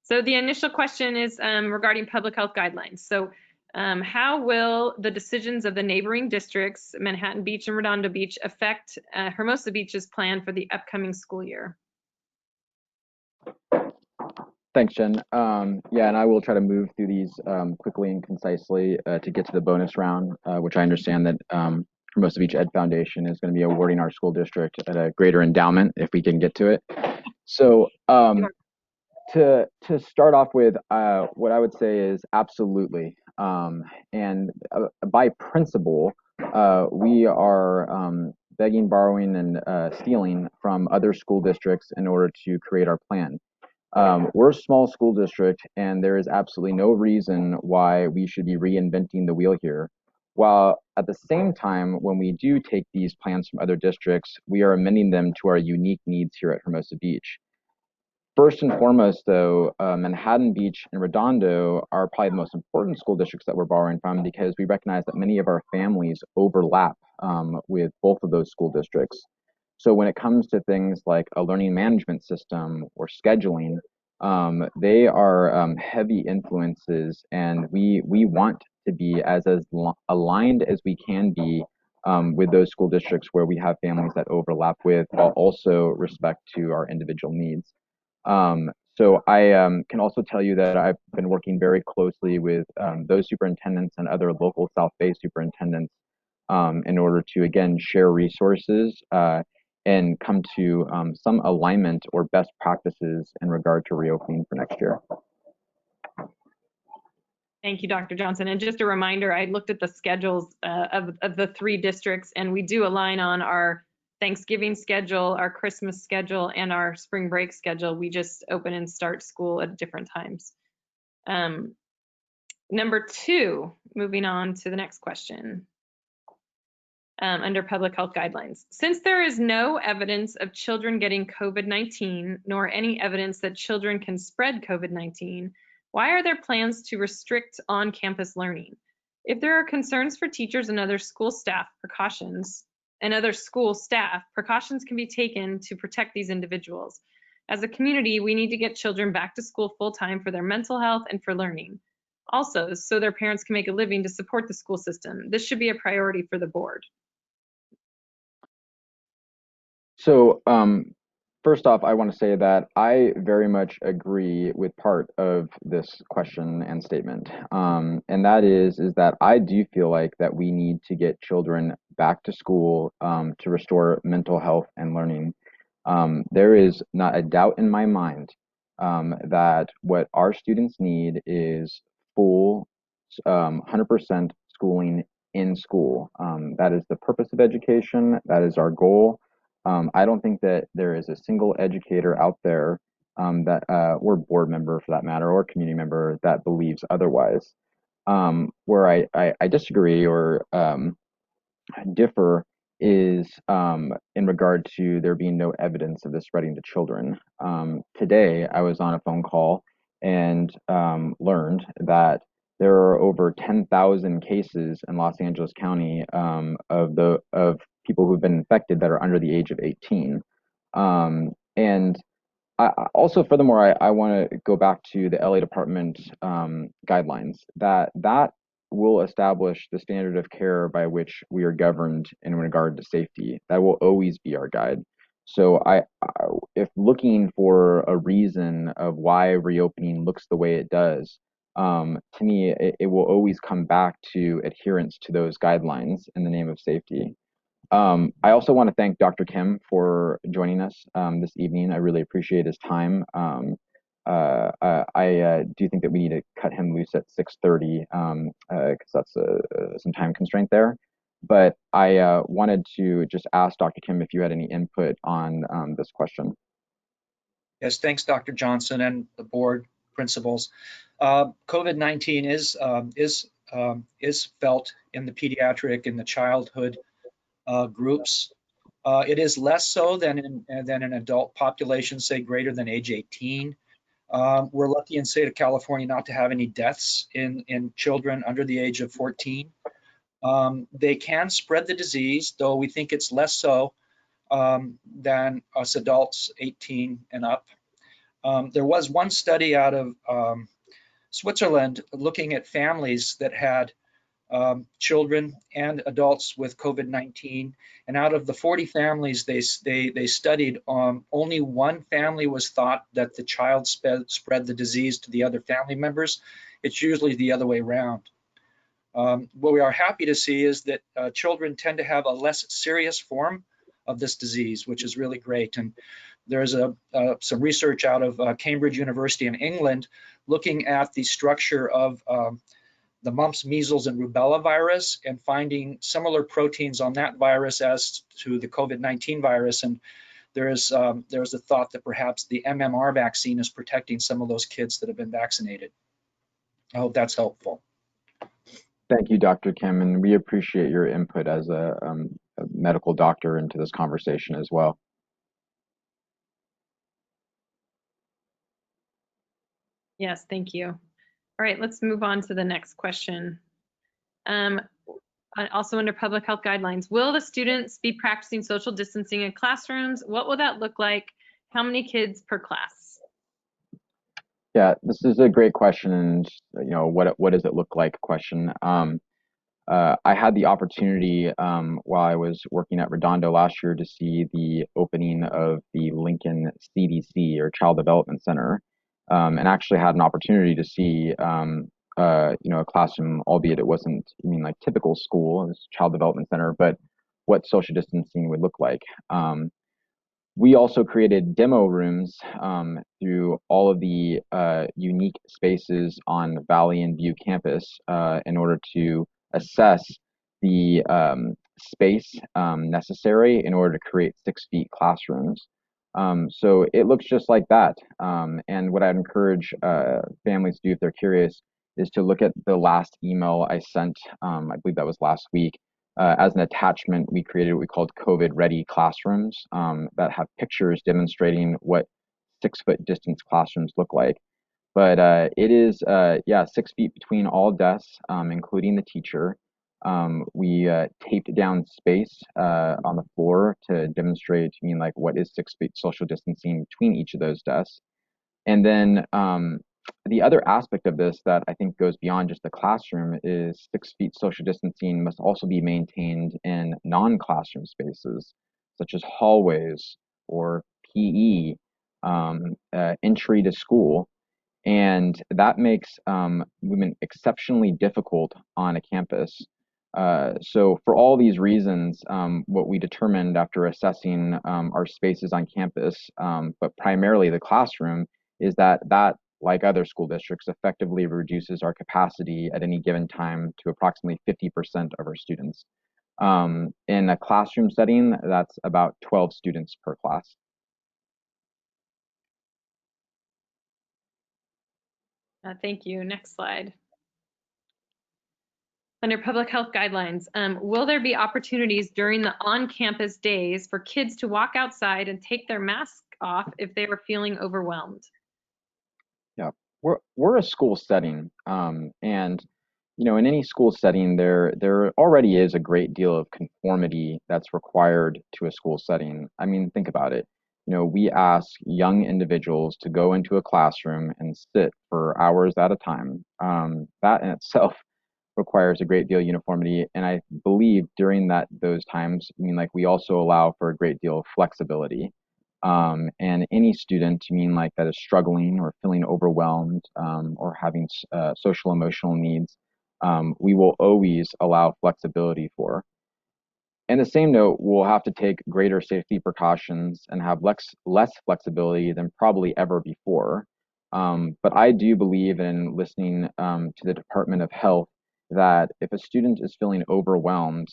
A: So the initial question is regarding public health guidelines. So how will the decisions of the neighboring districts, Manhattan Beach and Redondo Beach, affect Hermosa Beach's plan for the upcoming school year?
B: Thanks, Jen. Yeah, and I will try to move through these quickly and concisely to get to the bonus round, which I understand that Hermosa Beach Ed Foundation is going to be awarding our school district at a greater endowment if we can get to it. So to start off with, what I would say is absolutely. And by principle, we are begging, borrowing, and stealing from other school districts in order to create our plan. We're a small school district, and there is absolutely no reason why we should be reinventing the wheel here. While at the same time, when we do take these plans from other districts, we are amending them to our unique needs here at Hermosa Beach. First and foremost, though, Manhattan Beach and Redondo are probably the most important school districts that we're borrowing from, because we recognize that many of our families overlap with both of those school districts. So when it comes to things like a learning management system or scheduling, they are heavy influences, and we want to be as aligned as we can be with those school districts where we have families that overlap with, while also respect to our individual needs. So I can also tell you that I've been working very closely with those superintendents and other local South Bay superintendents in order to, again, share resources and come to some alignment or best practices in regard to reopening for next year.
A: Thank you, Dr. Johnson. And just a reminder, I looked at the schedules of the 3 districts, and we do align on our Thanksgiving schedule, our Christmas schedule, and our spring break schedule. We just open and start school at different times. Number 2, moving on to the next question. Under public health guidelines. Since there is no evidence of children getting COVID-19, nor any evidence that children can spread COVID-19, why are there plans to restrict on-campus learning? If there are concerns for teachers and other school staff, precautions can be taken to protect these individuals. As a community, we need to get children back to school full-time for their mental health and for learning. Also, so their parents can make a living to support the school system. This should be a priority for the board.
B: So first off, I want to say that I very much agree with part of this question and statement. And that is that I do feel like that we need to get children back to school to restore mental health and learning. There is not a doubt in my mind that what our students need is full 100% schooling in school. That is the purpose of education. That is our goal. I don't think that there is a single educator out there that or board member for that matter, or community member that believes otherwise. Where I disagree or differ is in regard to there being no evidence of this spreading to children. Today, I was on a phone call and learned that there are over 10,000 cases in Los Angeles County of people who've been infected that are under the age of 18. And also, furthermore, I want to go back to the LA Department guidelines that will establish the standard of care by which we are governed in regard to safety. That will always be our guide. So, if looking for a reason of why reopening looks the way it does, to me, it will always come back to adherence to those guidelines in the name of safety. I also want to thank Dr. Kim for joining us this evening. I really appreciate his time. I do think that we need to cut him loose at 6:30 because that's some time constraint there. But I wanted to just ask Dr. Kim if you had any input on this question.
D: Yes, thanks, Dr. Johnson and the board principals. COVID-19 is felt in the pediatric and the childhood groups. It is less so than in an adult population, say greater than age 18. We're lucky in the state of California not to have any deaths in children under the age of 14. They can spread the disease, though we think it's less so than us adults 18 and up. There was one study out of Switzerland looking at families that had children and adults with COVID-19, and out of the 40 families they studied, only one family was thought that the child spread the disease to the other family members. It's usually the other way around. What we are happy to see is that children tend to have a less serious form of this disease, which is really great. And there's some research out of Cambridge University in England looking at the structure of the mumps, measles, and rubella virus and finding similar proteins on that virus as to the COVID-19 virus. And there's a thought that perhaps the MMR vaccine is protecting some of those kids that have been vaccinated. I hope that's helpful.
B: Thank you, Dr. Kim, and we appreciate your input as a medical doctor into this conversation as well.
A: Yes, thank you. All right, let's move on to the next question. Also under public health guidelines, will the students be practicing social distancing in classrooms? What will that look like? How many kids per class?
B: Yeah, this is a great question, and what does it look like question. I had the opportunity while I was working at Redondo last year to see the opening of the Lincoln CDC, or Child Development Center, and actually had an opportunity to see a classroom, albeit it wasn't like typical school, it was Child Development Center, but what social distancing would look like. We also created demo rooms through all of the unique spaces on Valley and View campus in order to assess the space necessary in order to create 6 feet classrooms. So it looks just like that. And what I'd encourage families to do if they're curious is to look at the last email I sent, I believe that was last week. As an attachment, we created what we called COVID-ready classrooms that have pictures demonstrating what 6-foot distance classrooms look like. But it is, 6 feet between all desks, including the teacher. We taped down space on the floor to demonstrate, what is 6 feet social distancing between each of those desks. And then the other aspect of this that I think goes beyond just the classroom is 6 feet social distancing must also be maintained in non-classroom spaces, such as hallways or PE, entry to school. And that makes movement exceptionally difficult on a campus. So for all these reasons, what we determined after assessing our spaces on campus, but primarily the classroom, is that like other school districts, effectively reduces our capacity at any given time to approximately 50% of our students. In a classroom setting, that's about 12 students per class.
A: Thank you. Next slide. Under public health guidelines, will there be opportunities during the on-campus days for kids to walk outside and take their mask off if they are feeling overwhelmed?
B: Yeah, we're a school setting, and in any school setting, there already is a great deal of conformity that's required to a school setting. I mean, think about it. We ask young individuals to go into a classroom and sit for hours at a time. That in itself requires a great deal of uniformity, and I believe during those times, like we also allow for a great deal of flexibility. And any student, that is struggling or feeling overwhelmed, or having social emotional needs, we will always allow flexibility for. In the same note, we'll have to take greater safety precautions and have less flexibility than probably ever before. But I do believe in listening to the Department of Health, that if a student is feeling overwhelmed,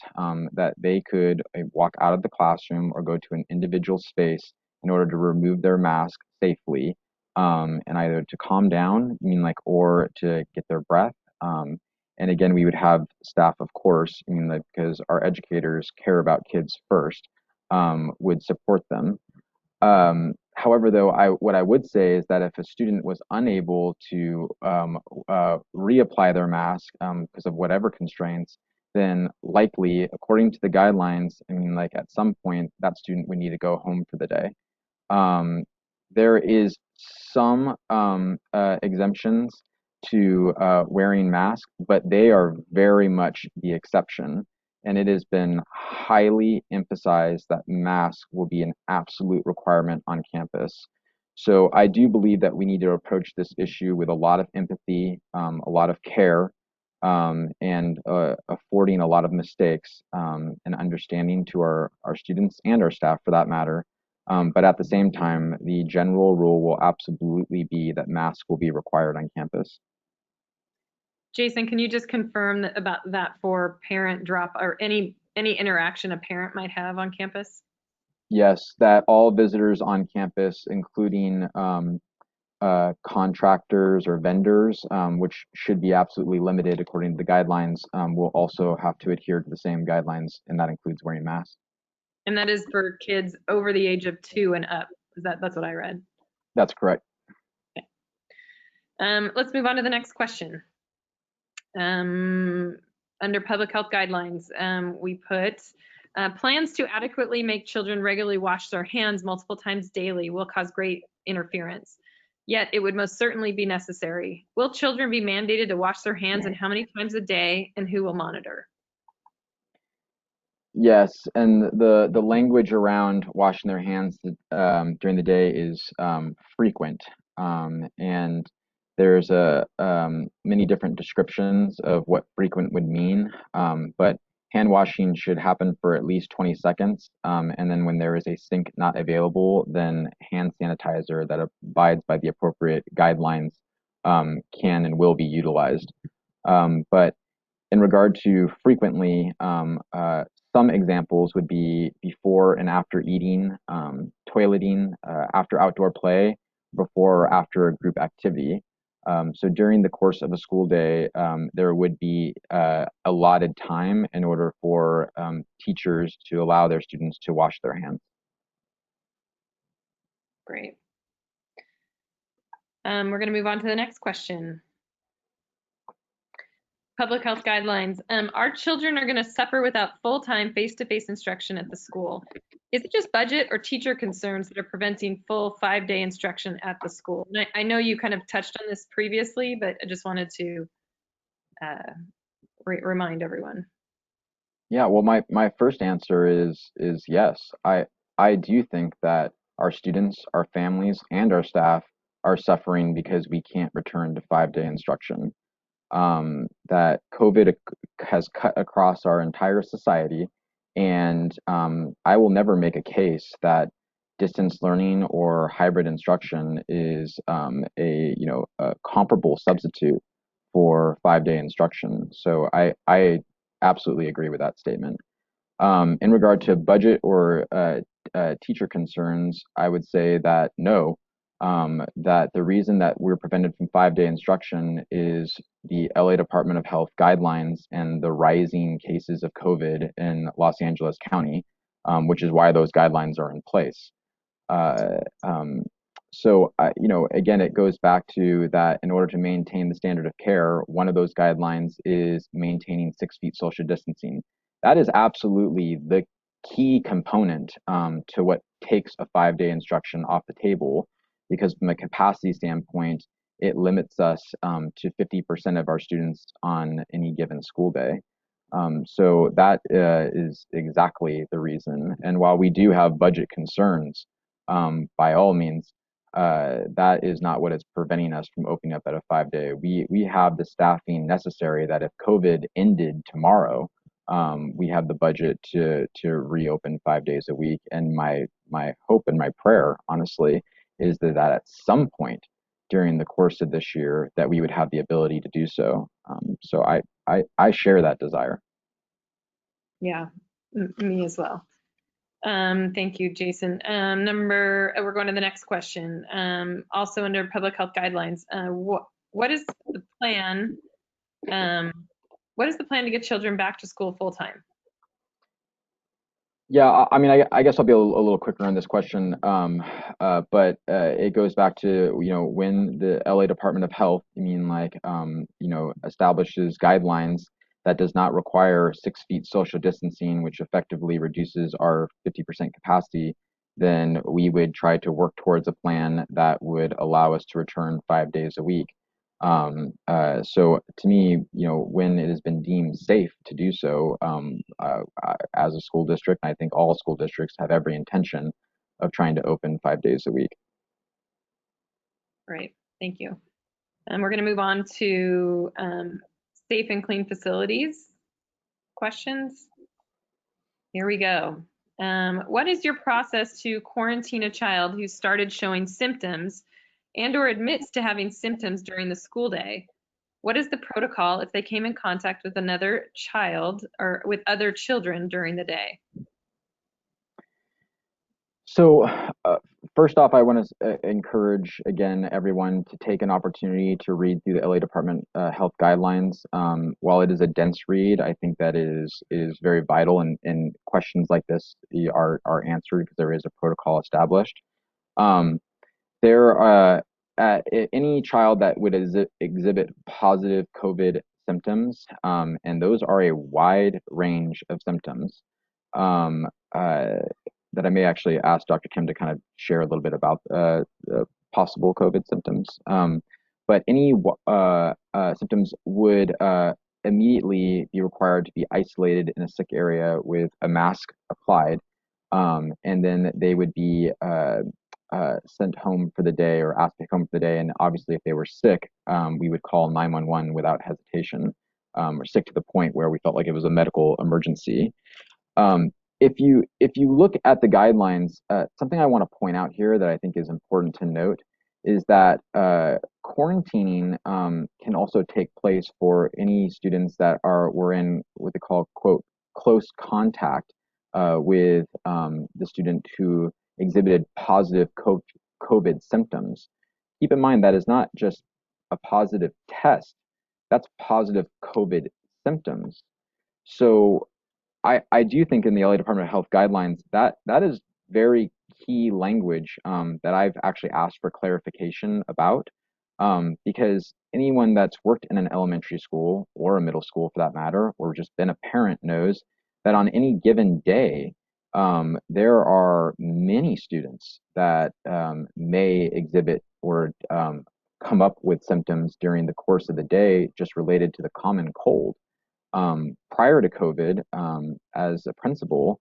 B: that they could walk out of the classroom or go to an individual space in order to remove their mask safely, and either to calm down, or to get their breath. And again, we would have staff, of course, because our educators care about kids first, would support them. However, though, what I would say is that if a student was unable to reapply their mask because of whatever constraints, then likely, according to the guidelines, at some point, that student would need to go home for the day. There is some exemptions to wearing masks, but they are very much the exception. And it has been highly emphasized that masks will be an absolute requirement on campus. So I do believe that we need to approach this issue with a lot of empathy, a lot of care, and affording a lot of mistakes, and understanding to our students and our staff for that matter. But at the same time, the general rule will absolutely be that masks will be required on campus.
A: Jason, can you just confirm about that for parent drop or any interaction a parent might have on campus?
B: Yes, that all visitors on campus, including contractors or vendors, which should be absolutely limited according to the guidelines, will also have to adhere to the same guidelines, and that includes wearing masks.
A: And that is for kids over the age of 2 and up. That's what I read?
B: That's correct.
A: Okay. Let's move on to the next question. Under public health guidelines, we put plans to adequately make children regularly wash their hands multiple times daily will cause great interference. Yet it would most certainly be necessary. Will children be mandated to wash their hands, and how many times a day, and who will monitor?
B: Yes, and the language around washing their hands during the day is frequent, and there's many different descriptions of what frequent would mean, but hand washing should happen for at least 20 seconds, and then when there is a sink not available, then hand sanitizer that abides by the appropriate guidelines can and will be utilized. But in regard to frequently, some examples would be before and after eating, toileting, after outdoor play, before or after a group activity. So during the course of a school day, there would be allotted time in order for teachers to allow their students to wash their hands.
A: Great. We're going to move on to the next question. Public health guidelines. Our children are going to suffer without full-time face-to-face instruction at the school. Is it just budget or teacher concerns that are preventing full 5-day instruction at the school? And I know you kind of touched on this previously, but I just wanted to remind everyone.
B: Yeah, well, my first answer is yes. I do think that our students, our families, and our staff are suffering because we can't return to 5-day instruction. that COVID has cut across our entire society, and I will never make a case that distance learning or hybrid instruction is a comparable substitute for 5-day instruction. So I absolutely agree with that statement. In regard to budget or teacher concerns, I would say that no, that the reason that we're prevented from 5-day instruction is the LA Department of Health guidelines and the rising cases of COVID in Los Angeles County, which is why those guidelines are in place. Uh, um, again, it goes back to that in order to maintain the standard of care, one of those guidelines is maintaining 6 feet social distancing. That is absolutely the key component to what takes a 5-day instruction off the table, because from a capacity standpoint, it limits us to 50% of our students on any given school day. So that is exactly the reason. And while we do have budget concerns, by all means, that is not what is preventing us from opening up at a 5-day. We have the staffing necessary that if COVID ended tomorrow, we have the budget to reopen 5 days a week. And my hope and my prayer, honestly, is that at some point during the course of this year that we would have the ability to do so. So I share that desire.
A: Yeah, me as well. Thank you, Jason. We're going to the next question. Also under public health guidelines, what is the plan? What is the plan to get children back to school full time?
B: Yeah, I mean, I guess I'll be a little quicker on this question, but it goes back to, when the LA Department of Health, establishes guidelines that does not require 6 feet social distancing, which effectively reduces our 50% capacity, then we would try to work towards a plan that would allow us to return 5 days a week. So to me, when it has been deemed safe to do so, as a school district, I think all school districts have every intention of trying to open 5 days a week.
A: Great, thank you. And we're going to move on to safe and clean facilities questions. Here we go. What is your process to quarantine a child who started showing symptoms and or admits to having symptoms during the school day? What is the protocol if they came in contact with another child or with other children during the day?
B: So first off, I want to encourage, again, everyone to take an opportunity to read through the LA Department Health Guidelines. While it is a dense read, I think that is very vital, and questions like this are answered because there is a protocol established. Any child that would exhibit positive COVID symptoms, and those are a wide range of symptoms, that I may actually ask Dr. Kim to kind of share a little bit about possible COVID symptoms. But any symptoms would immediately be required to be isolated in a sick area with a mask applied, and then they would be sent home for the day or asked to come home for the day. And obviously, if they were sick, we would call 911 without hesitation, or sick to the point where we felt like it was a medical emergency. If you look at the guidelines, something I want to point out here that I think is important to note is that quarantining can also take place for any students that were in what they call, quote, close contact with the student who exhibited positive COVID symptoms. Keep in mind that is not just a positive test, that's positive COVID symptoms. So I do think in the LA Department of Health guidelines that is very key language that I've actually asked for clarification about, because anyone that's worked in an elementary school or a middle school for that matter, or just been a parent knows that on any given day, there are many students that may exhibit or come up with symptoms during the course of the day just related to the common cold. Prior to COVID, as a principal,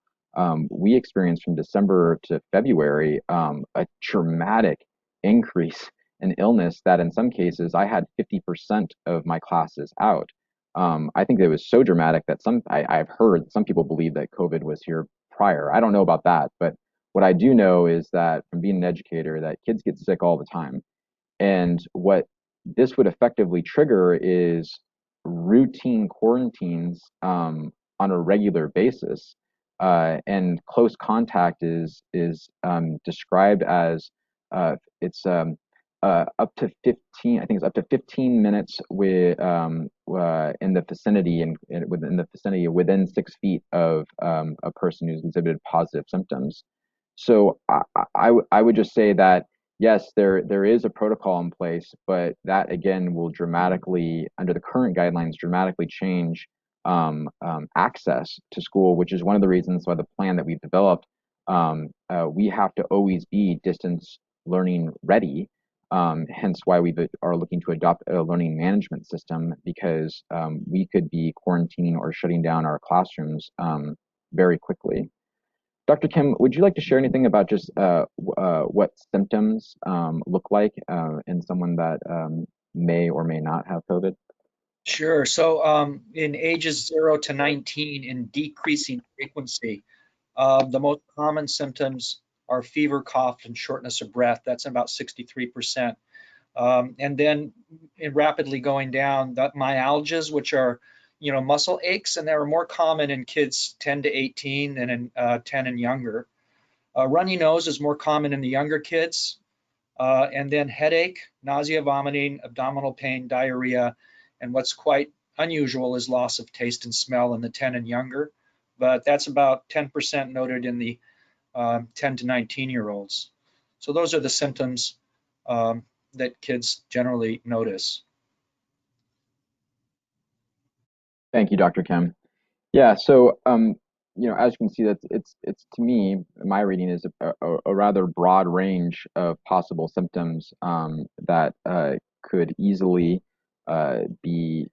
B: we experienced from December to February a dramatic increase an illness that in some cases I had 50% of my classes out. I think it was so dramatic that I've heard some people believe that COVID was here prior. I don't know about that, but what I do know is that from being an educator, that kids get sick all the time. And what this would effectively trigger is routine quarantines on a regular basis. And close contact is described as it's up to 15. I think it's up to 15 minutes in the vicinity and within the vicinity within 6 feet of a person who's exhibited positive symptoms. So I would just say that yes, there is a protocol in place, but that again will dramatically, under the current guidelines, dramatically change access to school, which is one of the reasons why the plan that we've developed, we have to always be distance learning ready. Hence why we are looking to adopt a learning management system, because we could be quarantining or shutting down our classrooms very quickly. Dr. Kim, would you like to share anything about just what symptoms look like in someone that may or may not have COVID?
D: Sure. So in ages 0 to 19, in decreasing frequency, the most common symptoms are fever, cough, and shortness of breath. That's about 63%. And then rapidly going down, that myalgias, which are muscle aches, and they're more common in kids 10 to 18 than in 10 and younger. Runny nose is more common in the younger kids. And then headache, nausea, vomiting, abdominal pain, diarrhea, and what's quite unusual is loss of taste and smell in the 10 and younger. But that's about 10% noted in the 10 to 19-year-olds. So those are the symptoms that kids generally notice.
B: Thank you, Dr. Kim. Yeah, so as you can see, that it's to me, my reading is a rather broad range of possible symptoms that could easily be,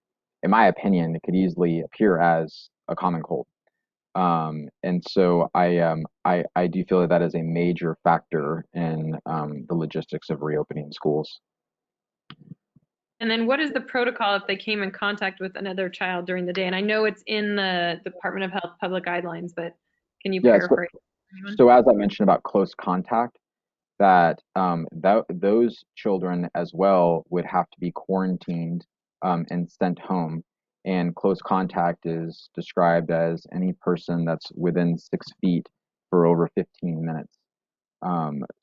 B: in my opinion, it could easily appear as a common cold. And so I do feel that that is a major factor in the logistics of reopening schools.
A: And then what is the protocol if they came in contact with another child during the day? And I know it's in the Department of Health public guidelines, but can you paraphrase?
B: So as I mentioned about close contact, that those children as well would have to be quarantined and sent home. And close contact is described as any person that's within 6 feet for over 15 minutes.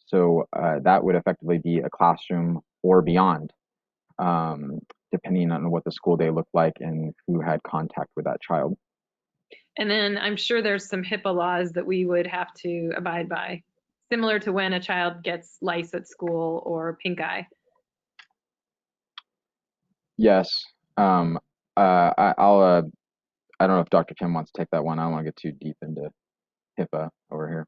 B: So that would effectively be a classroom or beyond, depending on what the school day looked like and who had contact with that child.
A: And then I'm sure there's some HIPAA laws that we would have to abide by, similar to when a child gets lice at school or pink eye.
B: Yes. I don't know if Dr. Kim wants to take that one. I don't want to get too deep into HIPAA over here.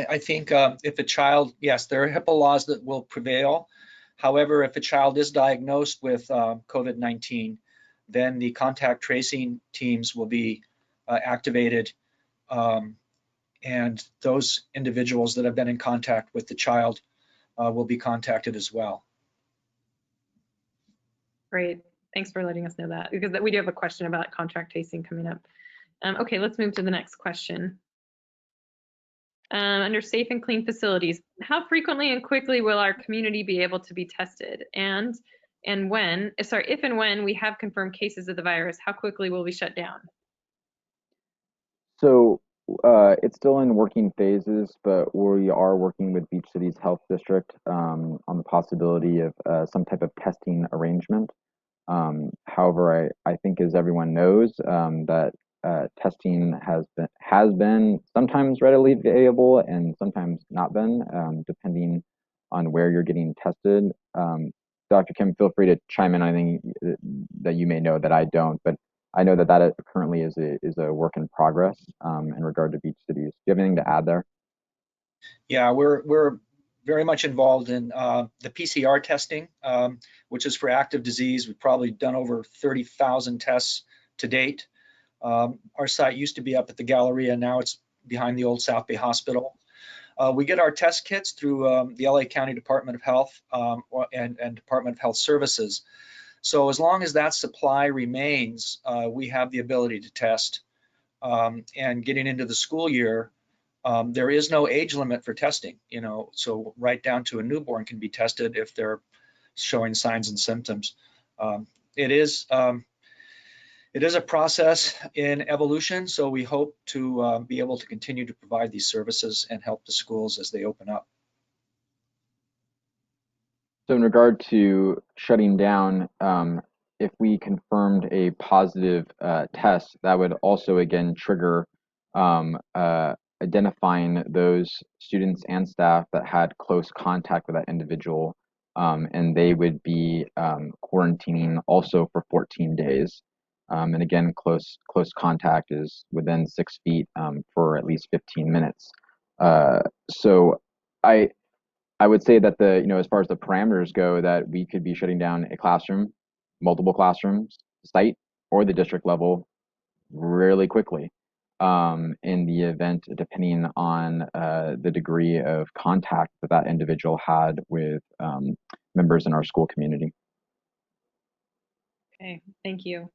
D: I think if a child, yes, there are HIPAA laws that will prevail. However, if a child is diagnosed with COVID-19, then the contact tracing teams will be activated, and those individuals that have been in contact with the child will be contacted as well.
A: Great. Thanks for letting us know that, because we do have a question about contact tracing coming up. Okay, let's move to the next question. Under safe and clean facilities, how frequently and quickly will our community be able to be tested? And when, if and when we have confirmed cases of the virus, how quickly will we shut down?
B: So it's still in working phases, but we are working with Beach Cities Health District on the possibility of some type of testing arrangement. However, I think, as everyone knows, that testing has been sometimes readily available and sometimes not been, depending on where you're getting tested. Dr. Kim, feel free to chime in on anything that you may know that I don't, but I know that that currently is a work in progress in regard to Beach Cities. Do you have anything to add there?
D: Yeah, we're very much involved in the PCR testing, which is for active disease. We've probably done over 30,000 tests to date. Our site used to be up at the Galleria. Now it's behind the old South Bay Hospital. We get our test kits through the LA County Department of Health and Department of Health Services. So as long as that supply remains, we have the ability to test. And getting into the school year, there is no age limit for testing, so right down to a newborn can be tested if they're showing signs and symptoms. It is a process in evolution, so we hope to be able to continue to provide these services and help the schools as they open up.
B: So in regard to shutting down, if we confirmed a positive test, that would also again trigger identifying those students and staff that had close contact with that individual, and they would be quarantining also for 14 days. And again, close contact is within 6 feet for at least 15 minutes. So I would say that as far as the parameters go, that we could be shutting down a classroom, multiple classrooms, site, or the district level really quickly in the event, depending on the degree of contact that that individual had with members in our school community.
A: Okay, thank you.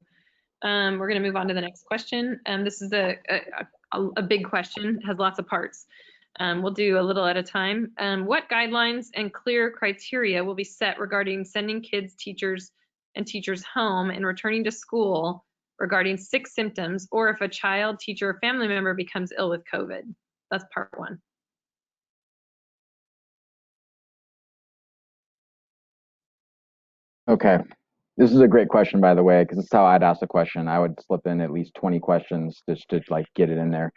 A: We're going to move on to the next question. This is a big question, has lots of parts. We'll do a little at a time. What guidelines and clear criteria will be set regarding sending kids, teachers home and returning to school regarding 6 symptoms, or if a child, teacher, or family member becomes ill with COVID? That's part 1.
B: Okay. This is a great question, by the way, because this is how I'd ask the question. I would slip in at least 20 questions just to like get it in there.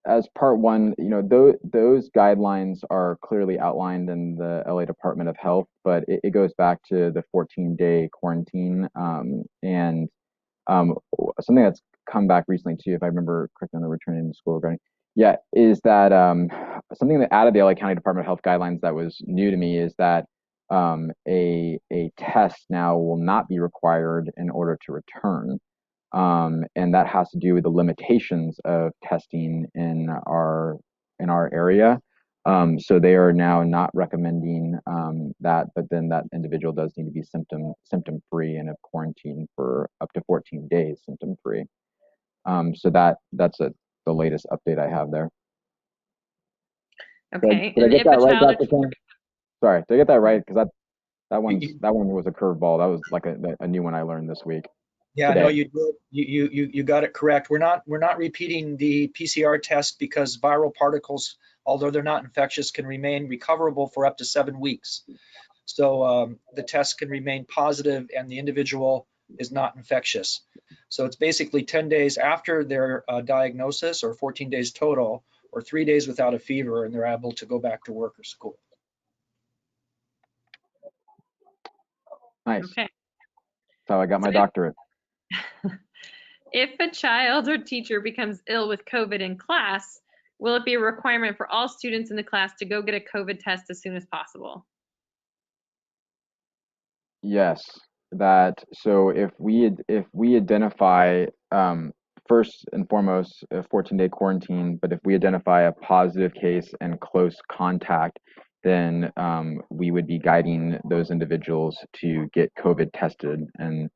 B: As part 1, those guidelines are clearly outlined in the LA Department of Health, but it goes back to the 14-day quarantine. And something that's come back recently too, if I remember correctly, on the returning to school regarding, is that something that out of the LA County Department of Health guidelines that was new to me is that a test now will not be required in order to return. And that has to do with the limitations of testing in our area. So they are now not recommending that, but then that individual does need to be symptom free and of quarantine for up to 14 days symptom free. So that's the latest update I have there.
A: Okay.
B: Did I get that right, Dr. King? Sorry, did I get that right? Because that one was a curveball. That was like a new one I learned this week.
D: Yeah,
B: today.
D: no, you did. You got it correct. We're not repeating the PCR test because viral particles, although they're not infectious, can remain recoverable for up to 7 weeks. So the test can remain positive and the individual is not infectious. So it's basically 10 days after their diagnosis, or 14 days total, or 3 days without a fever, and they're able to go back to work or school.
B: Nice.
A: Okay.
B: That's how I got my doctorate.
A: If a child or teacher becomes ill with COVID in class, will it be a requirement for all students in the class to go get a COVID test as soon as possible?
B: Yes, so if we identify first and foremost a 14-day quarantine, but if we identify a positive case and close contact, then we would be guiding those individuals to get COVID tested. And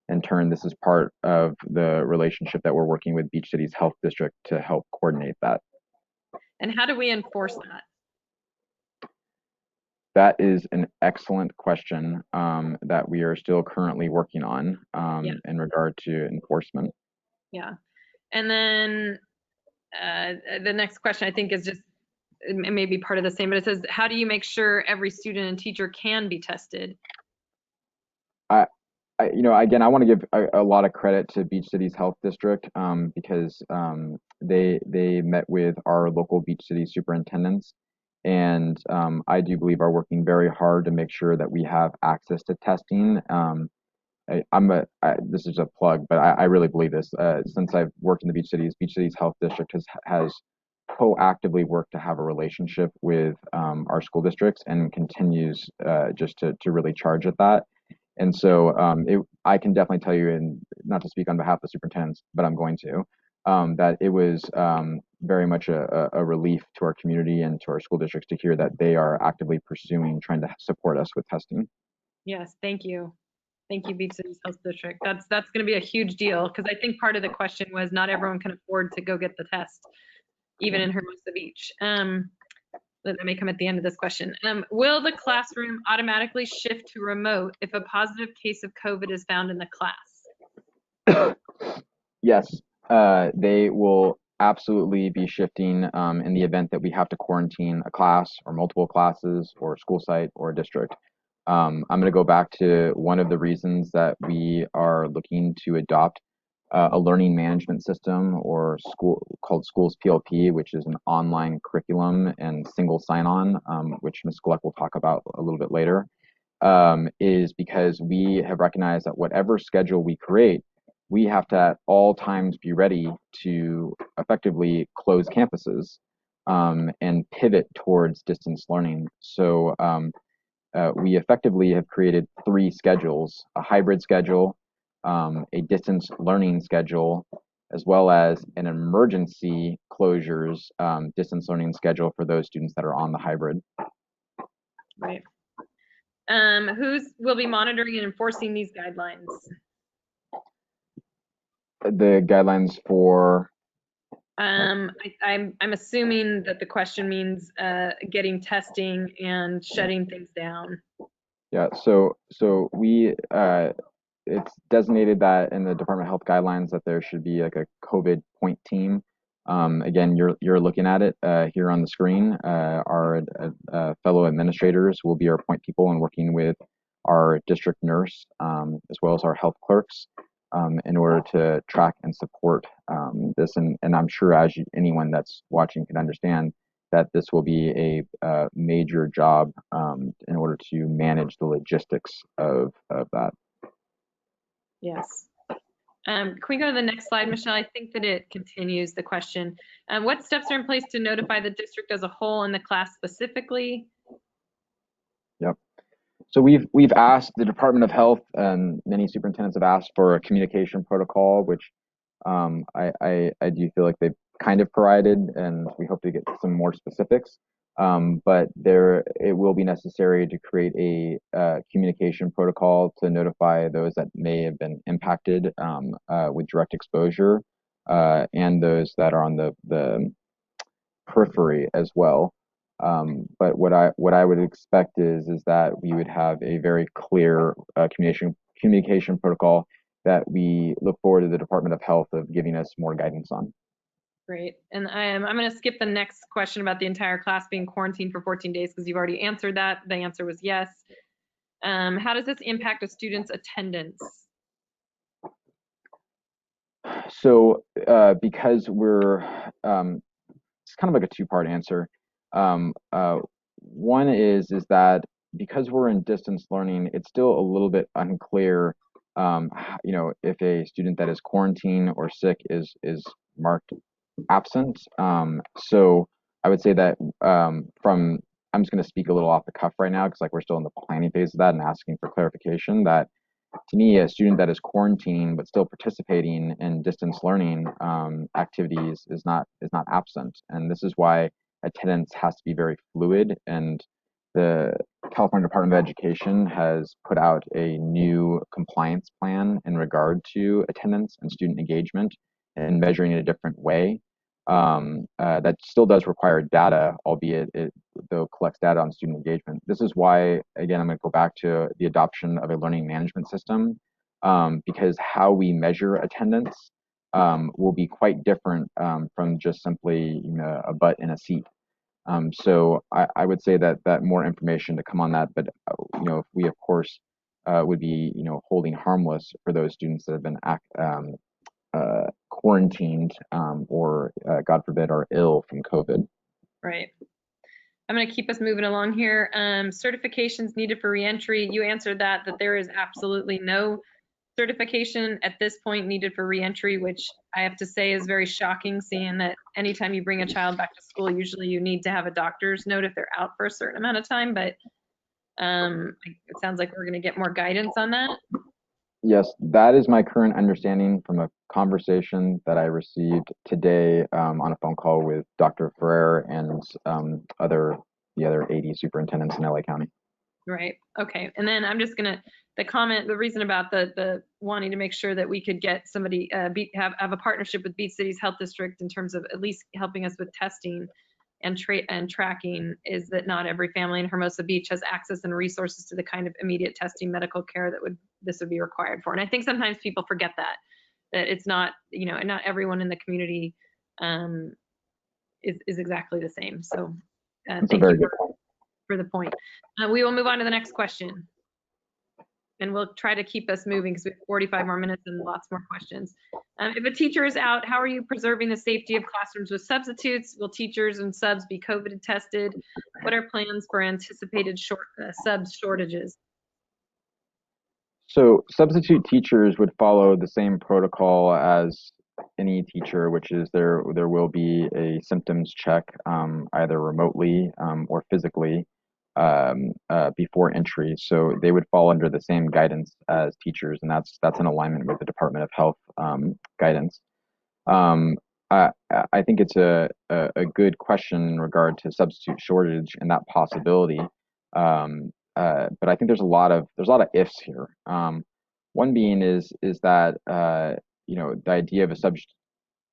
B: in turn, this is part of the relationship that we're working with Beach Cities Health District to help coordinate that.
A: And how do we enforce that?
B: That is an excellent question that we are still currently working on in regard to enforcement.
A: Yeah. And then the next question I think is just, it may be part of the same, but it says, how do you make sure every student and teacher can be tested?
B: Again, I want to give a lot of credit to Beach Cities Health District because they met with our local Beach City superintendents, and I do believe are working very hard to make sure that we have access to testing. This is a plug, but I really believe this. Since I've worked in the Beach Cities Health District has proactively worked to have a relationship with our school districts and continues just to really charge at that. And so I can definitely tell you, and not to speak on behalf of the superintendents, but I'm going to, that it was very much a relief to our community and to our school districts to hear that they are actively pursuing trying to support us with testing.
A: Yes, thank you. Thank you, Beach Cities Health District. That's going to be a huge deal because I think part of the question was not everyone can afford to go get the test, even in Hermosa Beach. That may come at the end of this question. Will the classroom automatically shift to remote if a positive case of COVID is found in the class?
B: Yes, they will absolutely be shifting in the event that we have to quarantine a class or multiple classes or a school site or a district. I'm going to go back to one of the reasons that we are looking to adopt a learning management system or called Schools PLP, which is an online curriculum and single sign-on, which Ms. Gluck will talk about a little bit later, is because we have recognized that whatever schedule we create, we have to at all times be ready to effectively close campuses and pivot towards distance learning. So we effectively have created 3 schedules: a hybrid schedule, a distance learning schedule, as well as an emergency closures distance learning schedule for those students that are on the hybrid.
A: Right. Who will be monitoring and enforcing these guidelines?
B: The guidelines for
A: I'm assuming that the question means getting testing and shutting things down.
B: Yeah, so we it's designated that in the Department of Health guidelines that there should be like a COVID point team. Again, you're looking at it here on the screen. Our fellow administrators will be our point people and working with our district nurse as well as our health clerks in order to track and support this. And I'm sure anyone that's watching can understand that this will be a major job in order to manage the logistics of that.
A: Yes. Can we go to the next slide, Michelle? I think that it continues the question. What steps are in place to notify the district as a whole and the class specifically?
B: Yep. So we've asked the Department of Health, and many superintendents have asked for a communication protocol, which I do feel like they've kind of provided, and we hope to get some more specifics. But it will be necessary to create a communication protocol to notify those that may have been impacted with direct exposure and those that are on the periphery as well. But what I would expect is that we would have a very clear communication protocol that we look forward to the Department of Health of giving us more guidance on.
A: Great. And I'm going to skip the next question about the entire class being quarantined for 14 days because you've already answered that. The answer was yes. How does this impact a student's attendance?
B: So because we're, it's kind of like a 2-part answer. One is that because we're in distance learning, it's still a little bit unclear, if a student that is quarantined or sick is marked absent. So I would say that I'm just going to speak a little off the cuff right now because we're still in the planning phase of that and asking for clarification that to me, a student that is quarantined but still participating in distance learning activities is not absent. And this is why attendance has to be very fluid. And the California Department of Education has put out a new compliance plan in regard to attendance and student engagement and measuring in a different way. That still does require data, albeit it though collects data on student engagement. This is why, again, I'm going to go back to the adoption of a learning management system, because how we measure attendance will be quite different from just simply a butt in a seat. So I would say that more information to come on that, but if we of course would be holding harmless for those students that have been quarantined or God forbid are ill from COVID.
A: Right. I'm going to keep us moving along here. Certifications needed for reentry. You answered that there is absolutely no certification at this point needed for reentry, which I have to say is very shocking, seeing that anytime you bring a child back to school, usually you need to have a doctor's note if they're out for a certain amount of time. But it sounds like we're going to get more guidance on that.
B: Yes, that is my current understanding from a conversation that I received today on a phone call with Dr. Ferrer and the other 80 superintendents in LA County.
A: Right. Okay. And then I'm just gonna, the reason about the wanting to make sure that we could get somebody, have a partnership with Beach Cities Health District in terms of at least helping us with testing and tracking, is that not every family in Hermosa Beach has access and resources to the kind of immediate testing medical care that this would be required for. And I think sometimes people forget that it's not, not everyone in the community is exactly the same. So
B: That's a
A: thank
B: very
A: you
B: good point.
A: for the point. We will move on to the next question. And we'll try to keep us moving because we have 45 more minutes and lots more questions. If a teacher is out, how are you preserving the safety of classrooms with substitutes? Will teachers and subs be COVID tested? What are plans for anticipated subs shortages?
B: So substitute teachers would follow the same protocol as any teacher, which is there will be a symptoms check either remotely or physically before entry. So they would fall under the same guidance as teachers, and that's in alignment with the Department of Health guidance. I think it's a good question in regard to substitute shortage and that possibility. But I think there's a lot of ifs here. One being is that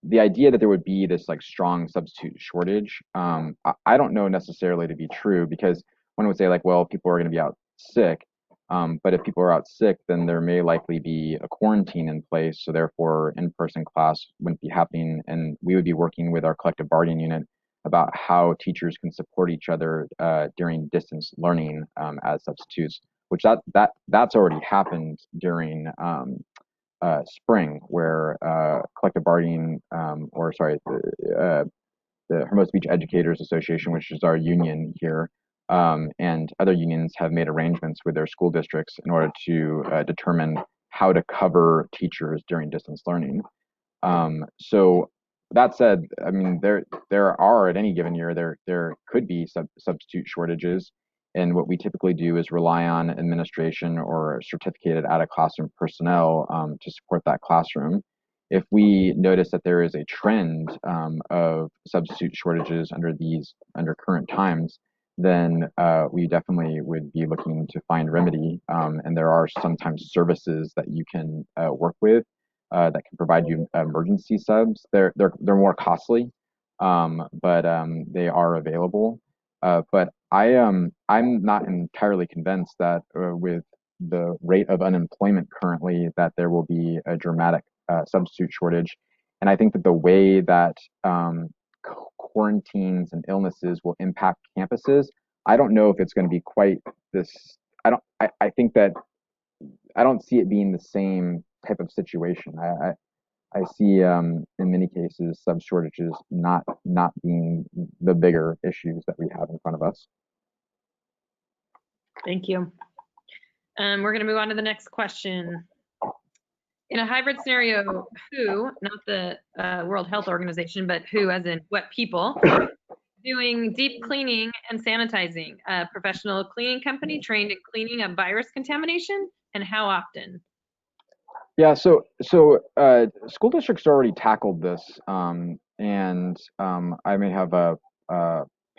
B: the idea that there would be this like strong substitute shortage. I don't know necessarily to be true, because one would say like, well, people are going to be out sick. But if people are out sick, then there may likely be a quarantine in place. So therefore, in-person class wouldn't be happening. And we would be working with our collective bargaining unit about how teachers can support each other during distance learning as substitutes, which that's already happened during spring, where collective bargaining, the Hermosa Beach Educators Association, which is our union here, and other unions have made arrangements with their school districts in order to determine how to cover teachers during distance learning. So that said, I mean, there are at any given year, there could be substitute shortages. And what we typically do is rely on administration or certificated out-of-classroom personnel to support that classroom. If we notice that there is a trend of substitute shortages under current times, then we definitely would be looking to find remedy. And there are sometimes services that you can work with that can provide you emergency subs. They're more costly, but they are available. But I'm not entirely convinced that with the rate of unemployment currently, that there will be a dramatic substitute shortage. And I think that the way that quarantines and illnesses will impact campuses, I don't know if it's going to be quite this. I think that I don't see it being the same type of situation. I see in many cases sub shortages not being the bigger issues that we have in front of us.
A: Thank you. We're going to move on to the next question. In a hybrid scenario, who, not the World Health Organization, but who as in what people, doing deep cleaning and sanitizing? A professional cleaning company trained in cleaning of virus contamination, and how often?
B: Yeah, so school districts already tackled this, and I may have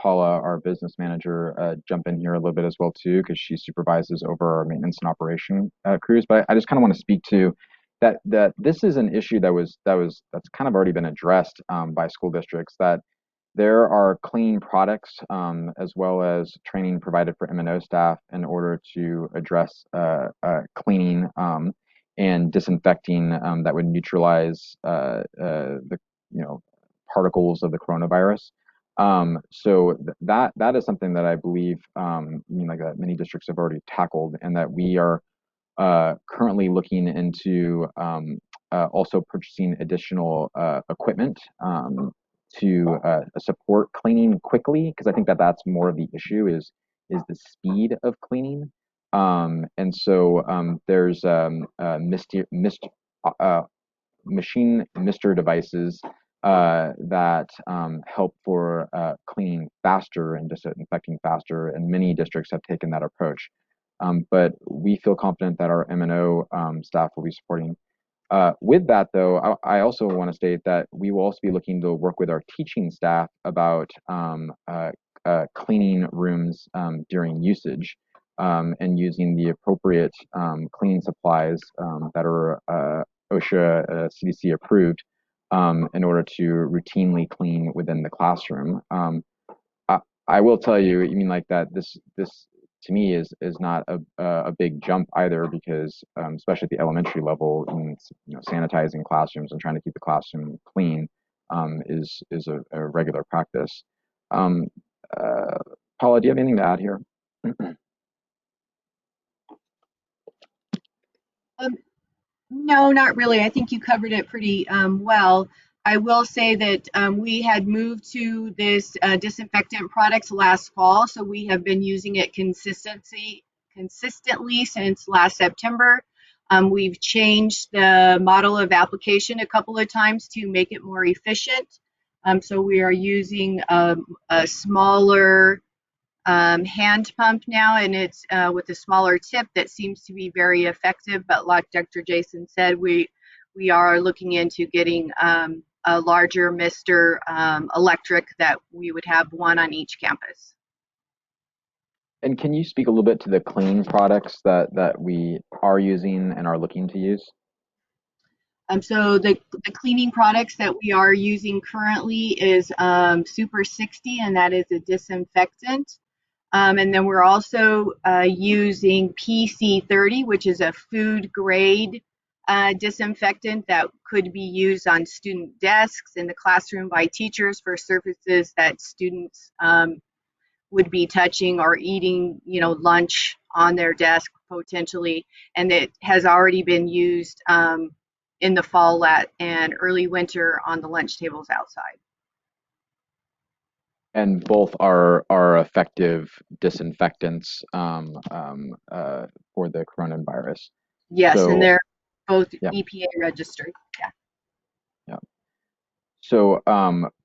B: Paula, our business manager, jump in here a little bit as well too, because she supervises over our maintenance and operation crews. But I just kind of want to speak to that this is an issue that's kind of already been addressed by school districts, that there are clean products as well as training provided for M&O staff in order to address cleaning and disinfecting that would neutralize the particles of the coronavirus. So that is something that I believe many districts have already tackled, and that we are currently looking into also purchasing additional equipment to support cleaning quickly, because I think that's more of the issue is the speed of cleaning. And so there's machine mister devices that help for cleaning faster and disinfecting faster, and many districts have taken that approach. But we feel confident that our M&O staff will be supporting With that, though, I also want to state that we will also be looking to work with our teaching staff about cleaning rooms during usage and using the appropriate cleaning supplies that are OSHA CDC approved in order to routinely clean within the classroom. I will tell you, I mean, like that. This to me is not a big jump either, because especially at the elementary level, sanitizing classrooms and trying to keep the classroom clean is a regular practice. Paula, do you have anything to add here?
E: No, not really. I think you covered it pretty well. I will say that we had moved to this disinfectant products last fall, so we have been using it consistently since last September. We've changed the model of application a couple of times to make it more efficient. So we are using a smaller hand pump now, and it's with a smaller tip that seems to be very effective. But like Dr. Jason said, we are looking into getting a larger Mr. Electric that we would have one on each campus.
B: And can you speak a little bit to the clean products that we are using and are looking to use?
E: So the cleaning products that we are using currently is Super 60, and that is a disinfectant. And then we're also using PC30, which is a food grade disinfectant that could be used on student desks in the classroom by teachers for surfaces that students would be touching or eating, lunch on their desk potentially. And it has already been used in the fall and early winter on the lunch tables outside.
B: And both are effective disinfectants for the coronavirus.
E: Yes,
B: so,
E: and they're both
B: yeah.
E: EPA registered. Yeah.
B: Yeah. So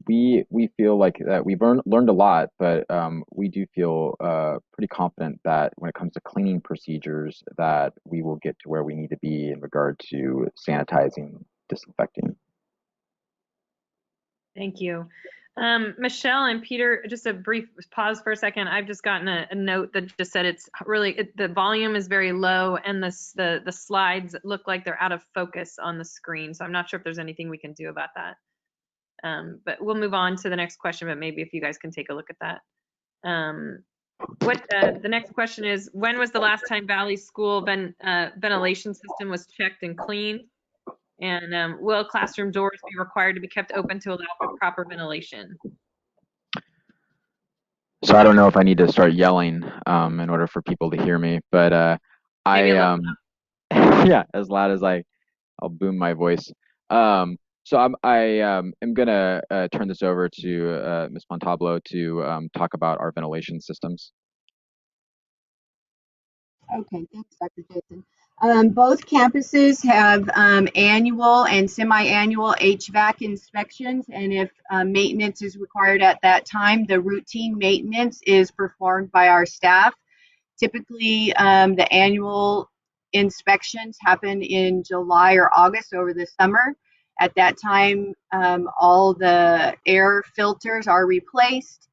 B: we feel like that we've learned a lot, but we do feel pretty confident that when it comes to cleaning procedures, that we will get to where we need to be in regard to sanitizing, disinfecting.
A: Thank you. Michelle and Peter, just a brief pause for a second. I've just gotten a note that just said it's really, the volume is very low, and the slides look like they're out of focus on the screen. So I'm not sure if there's anything we can do about that. But we'll move on to the next question, but maybe if you guys can take a look at that. The next question is, when was the last time Valley School ventilation system was checked and cleaned? And will classroom doors be required to be kept open to allow for proper ventilation?
B: So I don't know if I need to start yelling in order for people to hear me, but yeah, as loud as I'll boom my voice. So I am gonna turn this over to Ms. Montalvo to talk about our ventilation systems.
E: Okay, thanks, Dr. Jason. Both campuses have annual and semi-annual HVAC inspections, and if maintenance is required at that time, the routine maintenance is performed by our staff. Typically, the annual inspections happen in July or August over the summer. At that time, all the air filters are replaced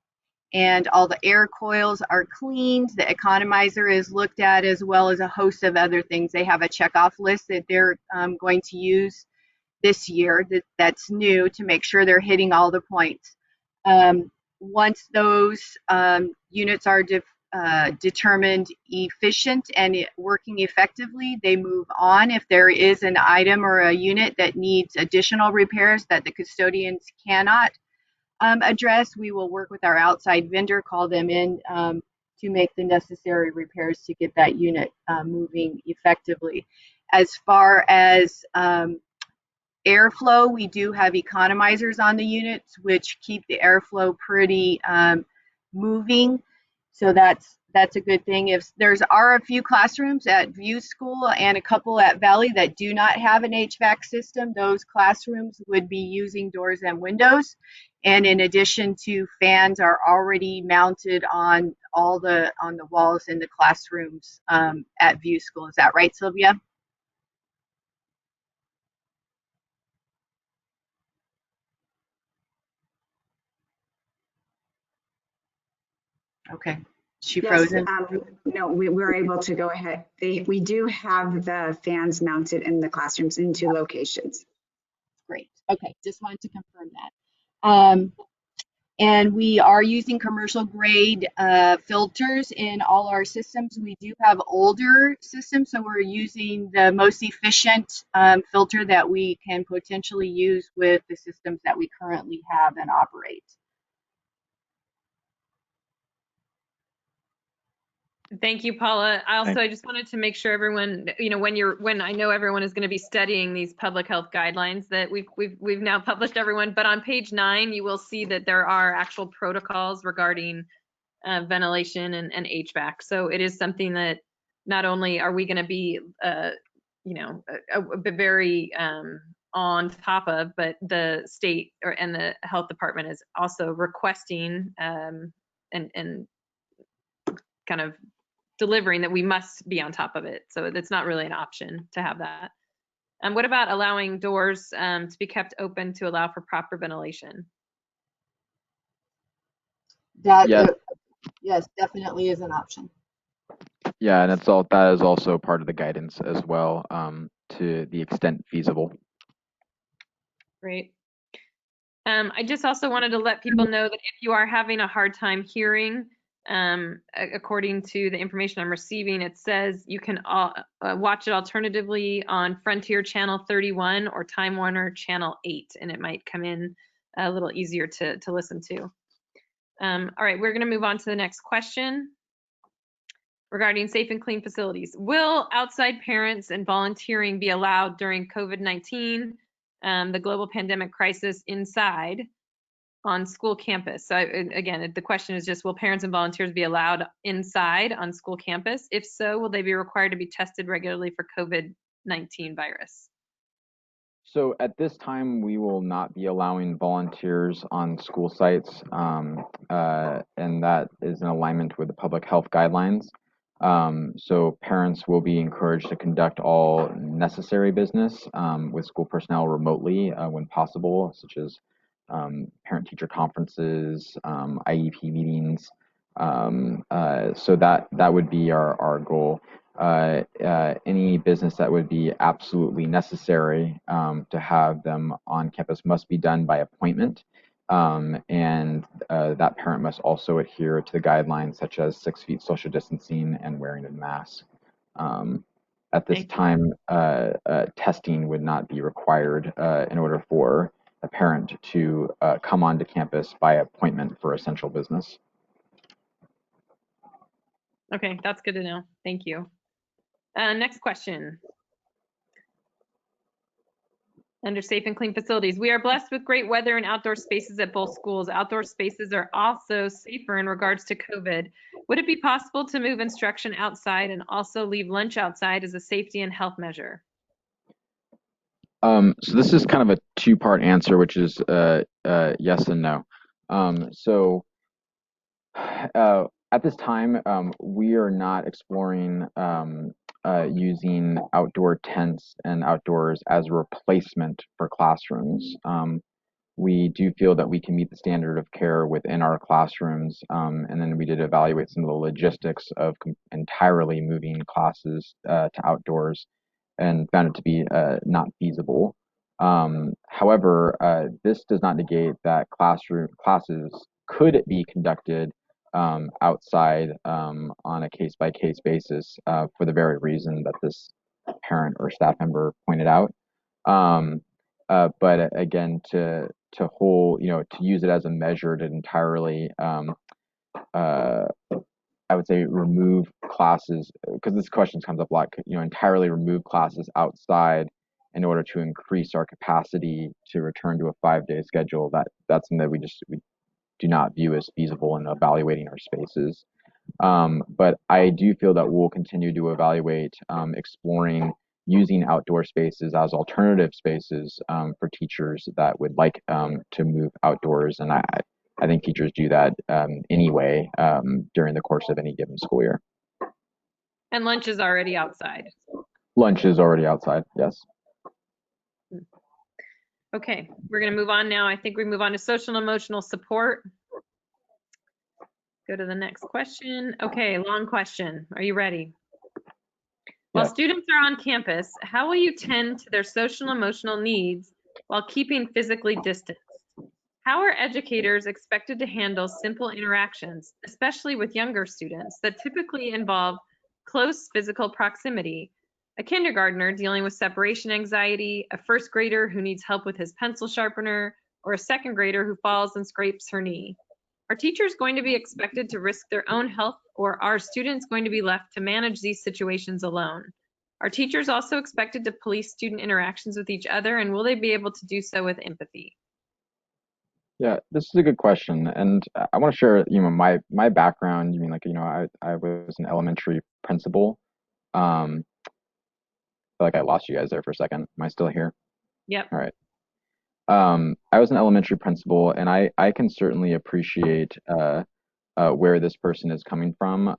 E: and all the air coils are cleaned. The economizer is looked at, as well as a host of other things. They have a checkoff list that they're going to use this year that's new to make sure they're hitting all the points. Once those units are determined efficient and working effectively, they move on. If there is an item or a unit that needs additional repairs that the custodians cannot address, we will work with our outside vendor, call them in to make the necessary repairs to get that unit moving effectively. As far as airflow, we do have economizers on the units, which keep the airflow pretty moving. So that's a good thing. If are a few classrooms at View School and a couple at Valley that do not have an HVAC system, those classrooms would be using doors and windows. And in addition to fans are already mounted on the walls in the classrooms at View School. Is that right, Sylvia? Okay. She
F: Yes,
E: frozen?
F: no, we were able to go ahead. We do have the fans mounted in the classrooms in 2 locations.
E: Great. Okay. Just wanted to confirm that. And we are using commercial grade filters in all our systems. We do have older systems, so we're using the most efficient filter that we can potentially use with the systems that we currently have and operate.
A: Thank you, Paula. I just wanted to make sure everyone, when I know everyone is going to be studying these public health guidelines that we've now published everyone, but on page 9, you will see that there are actual protocols regarding ventilation and HVAC. So it is something that not only are we going to be, very on top of, but the state and the health department is also requesting and kind of delivering that we must be on top of it. So it's not really an option to have that. What about allowing doors to be kept open to allow for proper ventilation?
E: That
B: Yes.
E: Yes, definitely is an option.
B: Yeah, and that is also part of the guidance as well, to the extent feasible.
A: Great. I just also wanted to let people know that if you are having a hard time hearing, according to the information I'm receiving, it says you can watch it alternatively on Frontier Channel 31 or Time Warner Channel 8, and it might come in a little easier to listen to. All right, we're going to move on to the next question regarding safe and clean facilities. Will outside parents and volunteering be allowed during COVID-19, the global pandemic crisis, inside on school campus? So again, the question is just, will parents and volunteers be allowed inside on school campus? If so, will they be required to be tested regularly for COVID-19 virus?
B: So at this time, we will not be allowing volunteers on school sites, and that is in alignment with the public health guidelines. So parents will be encouraged to conduct all necessary business with school personnel remotely when possible, such as parent-teacher conferences, IEP meetings. So that would be our goal. Any business that would be absolutely necessary to have them on campus must be done by appointment, and that parent must also adhere to the guidelines such as 6 feet social distancing and wearing a mask. At this time, testing would not be required in order for a parent to come onto campus by appointment for essential business.
A: Okay, that's good to know. Thank you. Next question. Under safe and clean facilities, we are blessed with great weather and outdoor spaces at both schools. Outdoor spaces are also safer in regards to COVID. Would it be possible to move instruction outside and also leave lunch outside as a safety and health measure?
B: So this is kind of a 2-part answer, which is yes and no. At this time, we are not exploring using outdoor tents and outdoors as a replacement for classrooms. We do feel that we can meet the standard of care within our classrooms, and then we did evaluate some of the logistics of entirely moving classes to outdoors and found it to be not feasible. However, this does not negate that classes could be conducted outside on a case-by-case basis for the very reason that this parent or staff member pointed out. But again, to use it as a measure to entirely, I would say, remove classes, because this question comes up a lot, entirely remove classes outside in order to increase our capacity to return to a 5-day schedule. That's something that we do not view as feasible in evaluating our spaces. But I do feel that we'll continue to evaluate exploring using outdoor spaces as alternative spaces for teachers that would like to move outdoors. And I think teachers do that anyway during the course of any given school year.
A: And lunch is already outside.
B: Lunch is already outside, yes.
A: Okay, we're going to move on now. I think we move on to social and emotional support. Go to the next question. Okay, long question. Are you ready? While
B: Yes.
A: students are on campus, how will you tend to their social and emotional needs while keeping physically distanced? How are educators expected to handle simple interactions, especially with younger students that typically involve close physical proximity? A kindergartner dealing with separation anxiety, a first grader who needs help with his pencil sharpener, or a second grader who falls and scrapes her knee. Are teachers going to be expected to risk their own health, or are students going to be left to manage these situations alone? Are teachers also expected to police student interactions with each other, and will they be able to do so with empathy?
B: Yeah, this is a good question, and I want to share, my background. I was an elementary principal. I feel like I lost you guys there for a second. Am I still here?
A: Yep.
B: All right. I was an elementary principal, and I can certainly appreciate where this person is coming from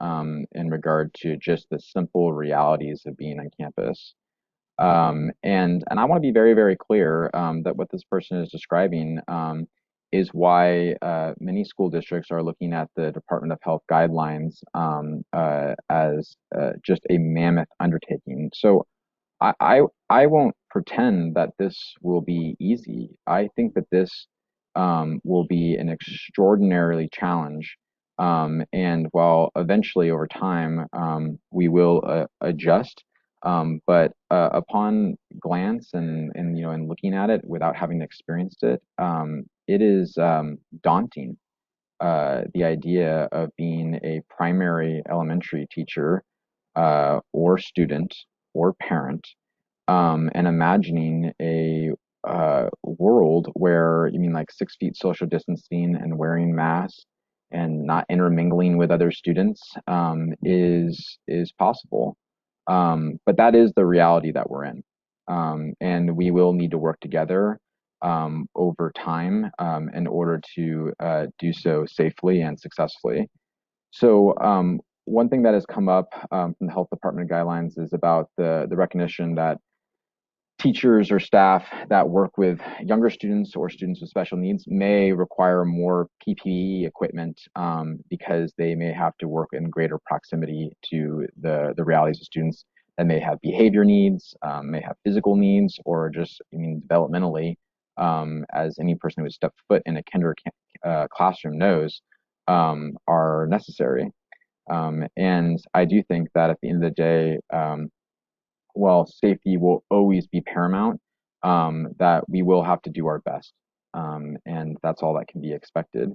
B: in regard to just the simple realities of being on campus. And I want to be very, very clear that what this person is describing is why many school districts are looking at the Department of Health guidelines as just a mammoth undertaking. So I won't pretend that this will be easy. I think that this will be an extraordinarily challenge. And while eventually over time we will adjust, but upon glance and looking at it without having experienced it, it is daunting. The idea of being a primary elementary teacher or student or parent and imagining a world where you mean like 6 feet social distancing and wearing masks and not intermingling with other students is possible. But that is the reality that we're in, and we will need to work together over time in order to do so safely and successfully. So one thing that has come up from the health department guidelines is about the recognition that teachers or staff that work with younger students or students with special needs may require more PPE equipment because they may have to work in greater proximity to the realities of students that may have behavior needs, may have physical needs, or just developmentally, as any person who has stepped foot in a kinder classroom knows, are necessary. And I do think that at the end of the day, while safety will always be paramount, that we will have to do our best. And that's all that can be expected.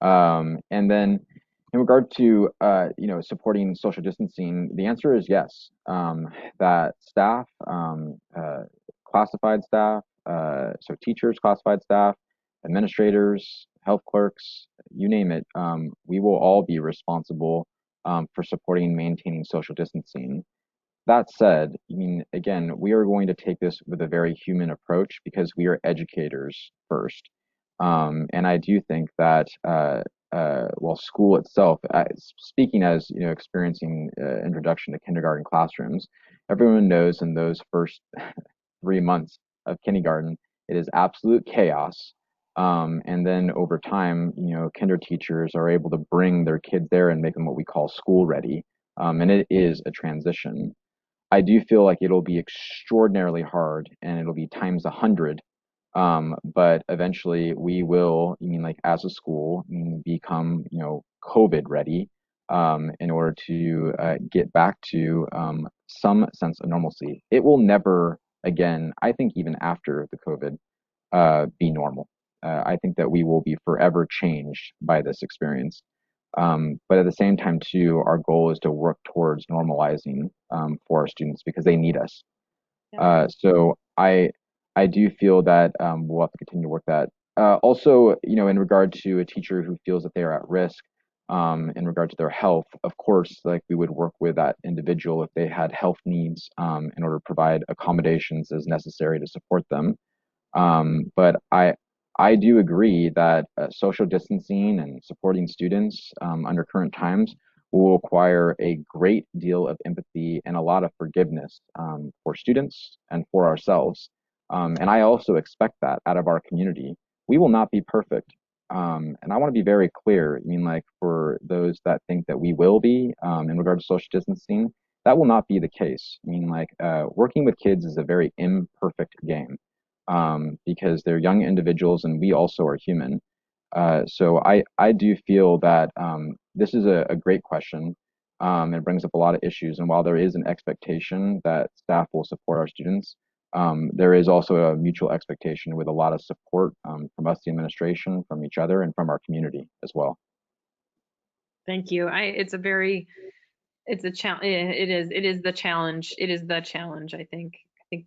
B: And then in regard to, supporting social distancing, the answer is yes. That staff, classified staff, so teachers, classified staff, administrators, health clerks, you name it, we will all be responsible for supporting and maintaining social distancing. That said, again, we are going to take this with a very human approach because we are educators first. And I do think that while school itself, speaking as experiencing introduction to kindergarten classrooms, everyone knows in those first 3 months of kindergarten, it is absolute chaos. And then over time, kinder teachers are able to bring their kids there and make them what we call school ready. And it is a transition. I do feel like it'll be extraordinarily hard and it'll be times 100. But eventually we will, like as a school, become, COVID ready in order to get back to some sense of normalcy. It will never, again, I think even after the COVID, be normal. I think that we will be forever changed by this experience. But at the same time, too, our goal is to work towards normalizing for our students because they need us. So I do feel that we'll have to continue to work that. Also, in regard to a teacher who feels that they are at risk in regard to their health, of course, like we would work with that individual if they had health needs in order to provide accommodations as necessary to support them. But I do agree that social distancing and supporting students under current times will require a great deal of empathy and a lot of forgiveness for students and for ourselves. And I also expect that out of our community. We will not be perfect. And I want to be very clear. I mean, like for those that think that we will be in regard to social distancing, that will not be the case. I mean, like working with kids is a very imperfect game because they're young individuals and we also are human. So I do feel that this is a great question. It brings up a lot of issues. And while there is an expectation that staff will support our students, there is also a mutual expectation with a lot of support from us, the administration, from each other, and from our community as well.
A: Thank you. It's a challenge. It is the challenge. It is the challenge, I think. I think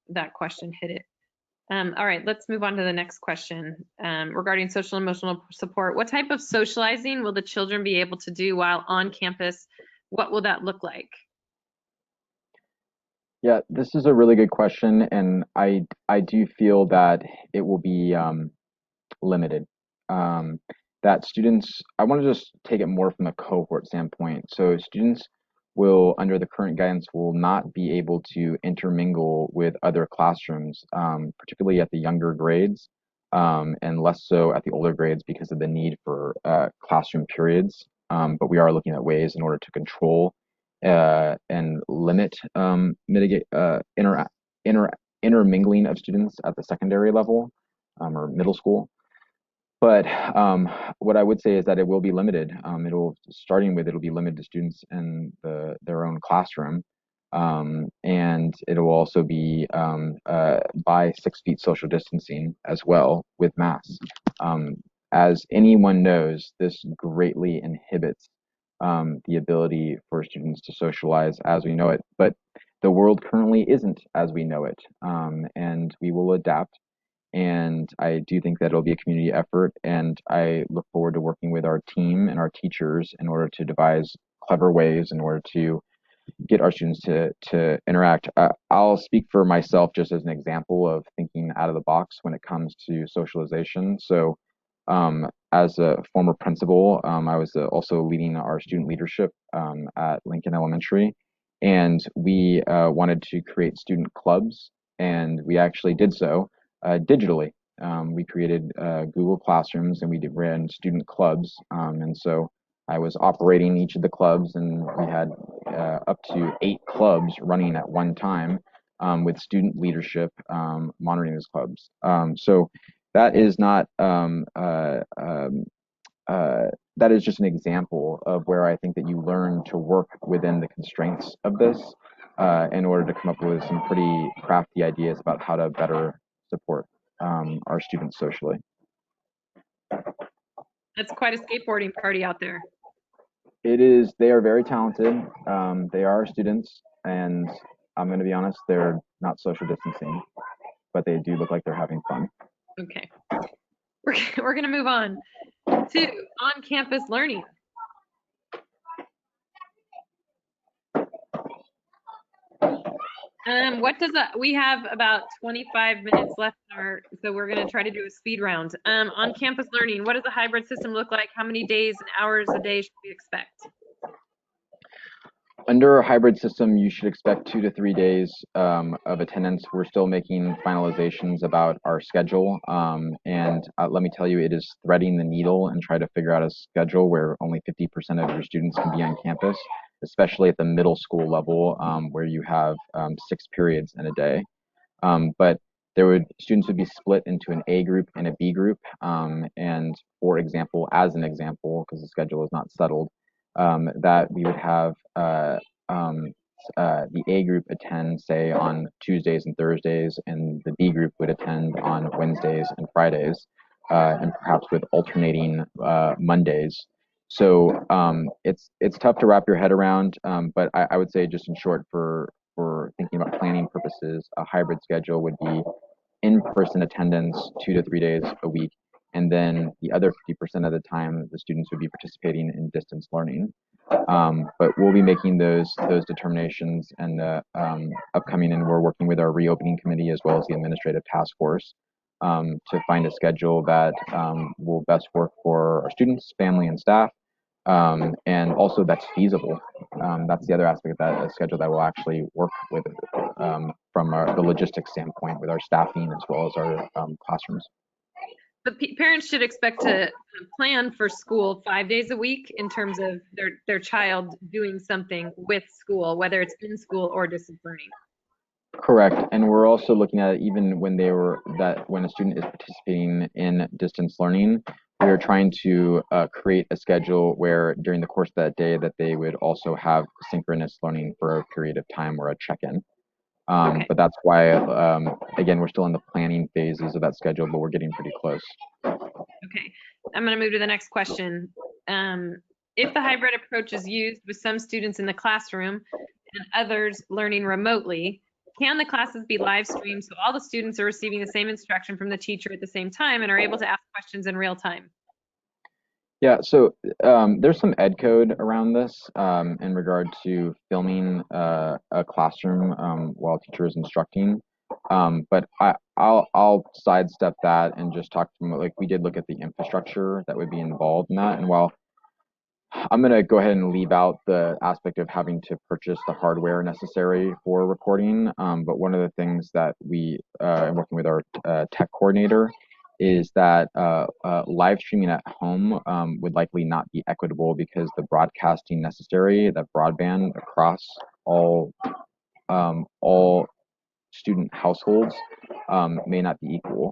A: that question hit it. All right, let's move on to the next question. Regarding social and emotional support, what type of socializing will the children be able to do while on campus? What will that look like?
B: Yeah, this is a really good question, and I do feel that it will be limited. That students, I want to just take it more from a cohort standpoint. So students will, under the current guidance, will not be able to intermingle with other classrooms, particularly at the younger grades, and less so at the older grades because of the need for classroom periods. But we are looking at ways in order to control and limit, mitigate intermingling of students at the secondary level or middle school. But what I would say is that it will be limited. It'll be limited to students in their own classroom. And it will also be by 6 feet social distancing as well with masks. As anyone knows, this greatly inhibits the ability for students to socialize as we know it. But the world currently isn't as we know it. And we will adapt. And I do think that it'll be a community effort. And I look forward to working with our team and our teachers in order to devise clever ways in order to get our students to interact. I'll speak for myself just as an example of thinking out of the box when it comes to socialization. So as a former principal, I was also leading our student leadership at Lincoln Elementary. And we wanted to create student clubs, and we actually did so digitally. We created Google Classrooms and we ran student clubs. And so I was operating each of the clubs, and we had up to 8 clubs running at one time with student leadership monitoring those clubs. So that is not, that is just an example of where I think that you learn to work within the constraints of this in order to come up with some pretty crafty ideas about how to better support our students socially.
A: That's quite a skateboarding party out there.
B: It is, they are very talented. They are students, and I'm going to be honest, they're not social distancing, but they do look like they're having fun.
A: Okay. We're going to move on to on-campus learning. We have about 25 minutes left so we're going to try to do a speed round. On-campus learning, what does a hybrid system look like? How many days and hours a day should we expect?
B: Under a hybrid system, you should expect 2 to 3 days of attendance. We're still making finalizations about our schedule. And let me tell you, it is threading the needle and try to figure out a schedule where only 50% of your students can be on campus, especially at the middle school level where you have 6 periods in a day. But students would be split into an A group and a B group. And for example, as an example, because the schedule is not settled, that we would have the A group attend, say, on Tuesdays and Thursdays, and the B group would attend on Wednesdays and Fridays, and perhaps with alternating Mondays. So it's tough to wrap your head around, but I would say just in short, for thinking about planning purposes, a hybrid schedule would be in-person attendance 2 to 3 days a week, and then the other 50% of the time the students would be participating in distance learning. But we'll be making those determinations and upcoming, and we're working with our reopening committee as well as the administrative task force to find a schedule that will best work for our students, family, and staff, and also that's feasible. That's the other aspect of that, a schedule that will actually work with from the logistics standpoint with our staffing as well as our classrooms.
A: But parents should expect to plan for school 5 days a week in terms of their child doing something with school, whether it's in school or distance learning.
B: Correct. And we're also looking at even when when a student is participating in distance learning, we are trying to create a schedule where during the course of that day that they would also have synchronous learning for a period of time or a check-in.
A: Okay.
B: But that's why, again, we're still in the planning phases of that schedule, but we're getting pretty close.
A: Okay, I'm going to move to the next question. If the hybrid approach is used with some students in the classroom and others learning remotely, can the classes be live streamed so all the students are receiving the same instruction from the teacher at the same time and are able to ask questions in real time?
B: Yeah, so there's some ed code around this in regard to filming a classroom while a teacher is instructing. But I'll sidestep that and just talk from, like, we did look at the infrastructure that would be involved in that. And while I'm going to go ahead and leave out the aspect of having to purchase the hardware necessary for recording. But one of the things that we, working with our tech coordinator, is that live streaming at home would likely not be equitable because the broadcasting necessary, that broadband across all student households may not be equal.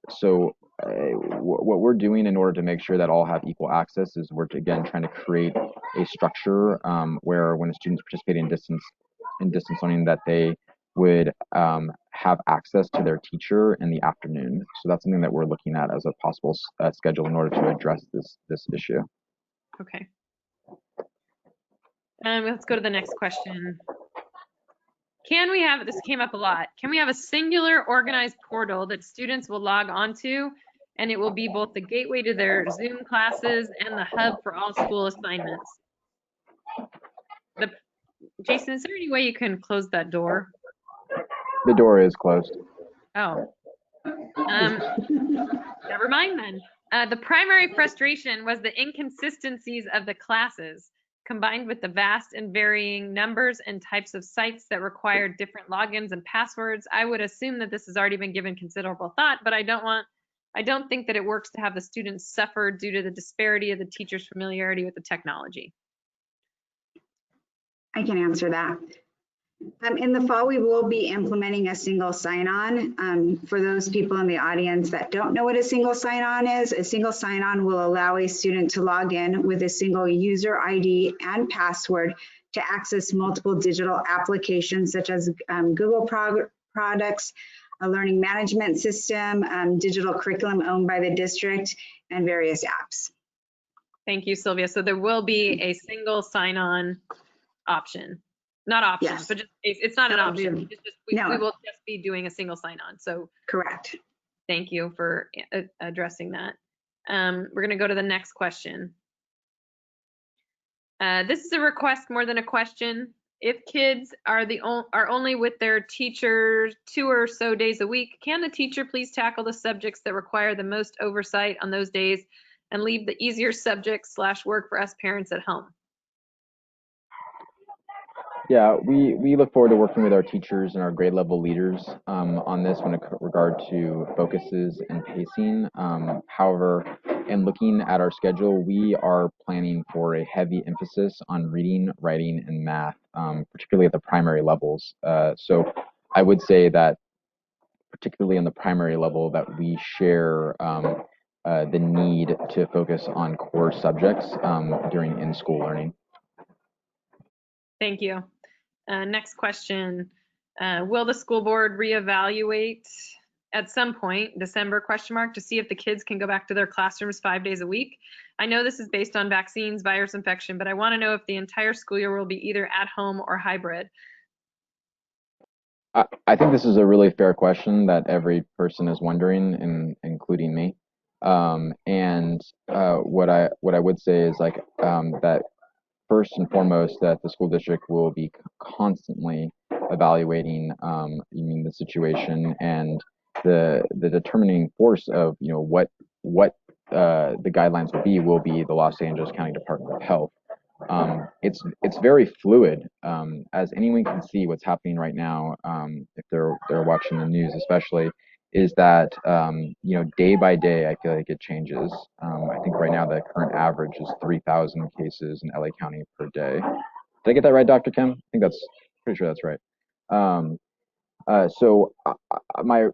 B: So what we're doing in order to make sure that all have equal access is we're again trying to create a structure where when a student's participating in distance learning that they would have access to their teacher in the afternoon. So that's something that we're looking at as a possible schedule in order to address this issue.
A: Okay. Let's go to the next question. Can we have, this came up a lot, can we have a singular organized portal that students will log onto and it will be both the gateway to their Zoom classes and the hub for all school assignments? Jason, is there any way you can close that door?
B: The door is closed.
A: Oh. Never mind then. The primary frustration was the inconsistencies of the classes, combined with the vast and varying numbers and types of sites that required different logins and passwords. I would assume that this has already been given considerable thought, but I don't think that it works to have the students suffer due to the disparity of the teacher's familiarity with the technology.
F: I can answer that. In the fall, we will be implementing a single sign-on. For those people in the audience that don't know what a single sign-on is, a single sign-on will allow a student to log in with a single user ID and password to access multiple digital applications such as Google products, a learning management system, digital curriculum owned by the district, and various apps.
A: Thank you, Sylvia. So there will be a single sign-on option. Not option,
F: Yes.
A: but just, it's not an option. It's just, we will just be doing a single sign-on. So
F: correct.
A: Thank you for addressing that. We're going to go to the next question. This is a request more than a question. If kids are only with their teachers 2 or so days a week, can the teacher please tackle the subjects that require the most oversight on those days and leave the easier subjects / work for us parents at home?
B: Yeah, we look forward to working with our teachers and our grade level leaders on this when it regard to focuses and pacing. However, in looking at our schedule, we are planning for a heavy emphasis on reading, writing, and math, particularly at the primary levels. So I would say that particularly in the primary level that we share the need to focus on core subjects during in-school learning.
A: Thank you. Next question. Will the school board reevaluate at some point, December question mark, to see if the kids can go back to their classrooms 5 days a week? I know this is based on vaccines, virus infection, but I want to know if the entire school year will be either at home or hybrid.
B: I think this is a really fair question that every person is wondering, including me. What I would say is that first and foremost, that the school district will be constantly evaluating the situation, and the determining force of what the guidelines will be the Los Angeles County Department of Health. It's very fluid, as anyone can see what's happening right now if they're watching the news, especially is that, day by day, I feel like it changes. I think right now the current average is 3,000 cases in LA County per day. Did I get that right, Dr. Kim? I think that's pretty sure that's right. So my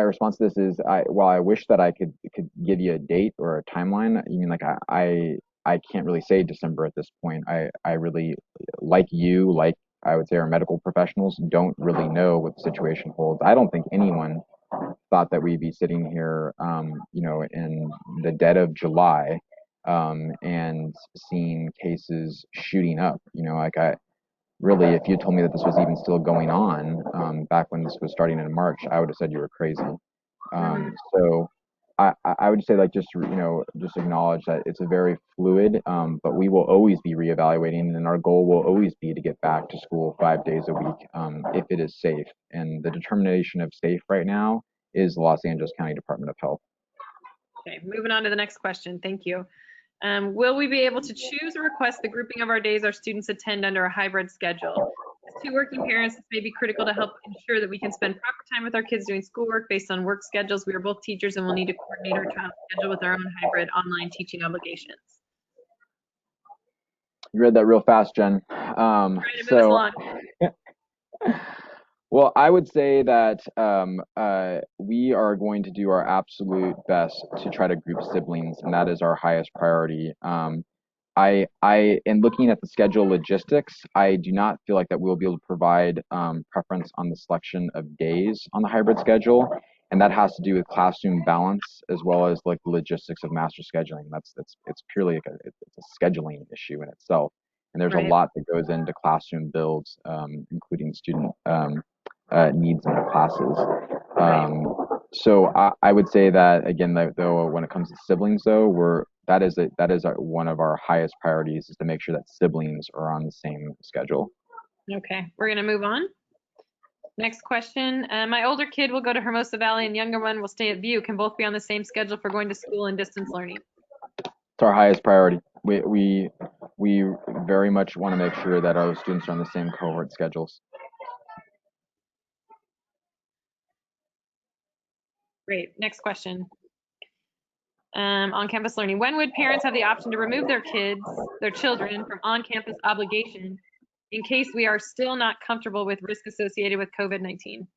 B: response to this is, while I wish that I could give you a date or a timeline, you mean like I can't really say December at this point. I really, like you, like I would say our medical professionals, don't really know what the situation holds. I don't think anyone thought that we'd be sitting here, in the dead of July, and seeing cases shooting up. Really, if you told me that this was even still going on, back when this was starting in March, I would have said you were crazy. So I would say, like, just acknowledge that it's a very fluid, but we will always be reevaluating, and our goal will always be to get back to school 5 days a week, if it is safe. And the determination of safe right now is the Los Angeles County Department of Health.
A: Okay, moving on to the next question. Thank you. Will we be able to choose or request the grouping of our days our students attend under a hybrid schedule? As two working parents, this may be critical to help ensure that we can spend proper time with our kids doing schoolwork based on work schedules. We are both teachers and will need to coordinate our child's schedule with our own hybrid online teaching obligations.
B: You read that real fast, Jen.
A: Trying to move us along.
B: Well, I would say that we are going to do our absolute best to try to group siblings, and that is our highest priority. In looking at the schedule logistics, I do not feel like that we'll be able to provide preference on the selection of days on the hybrid schedule, and that has to do with classroom balance as well as like the logistics of master scheduling. It's purely it's a scheduling issue in itself, and there's a lot that goes into classroom builds, including student needs in the classes. So I would say that again, though, when it comes to siblings, though, that is one of our highest priorities, is to make sure that siblings are on the same schedule.
A: Okay, we're gonna move on. Next question. My older kid will go to Hermosa Valley and younger one will stay at View. Can both be on the same schedule for going to school and distance learning?
B: It's our highest priority. We very much want to make sure that our students are on the same cohort schedules.
A: Great. Next question. On-campus learning. When would parents have the option to remove their children from on-campus obligation in case we are still not comfortable with risk associated with COVID-19?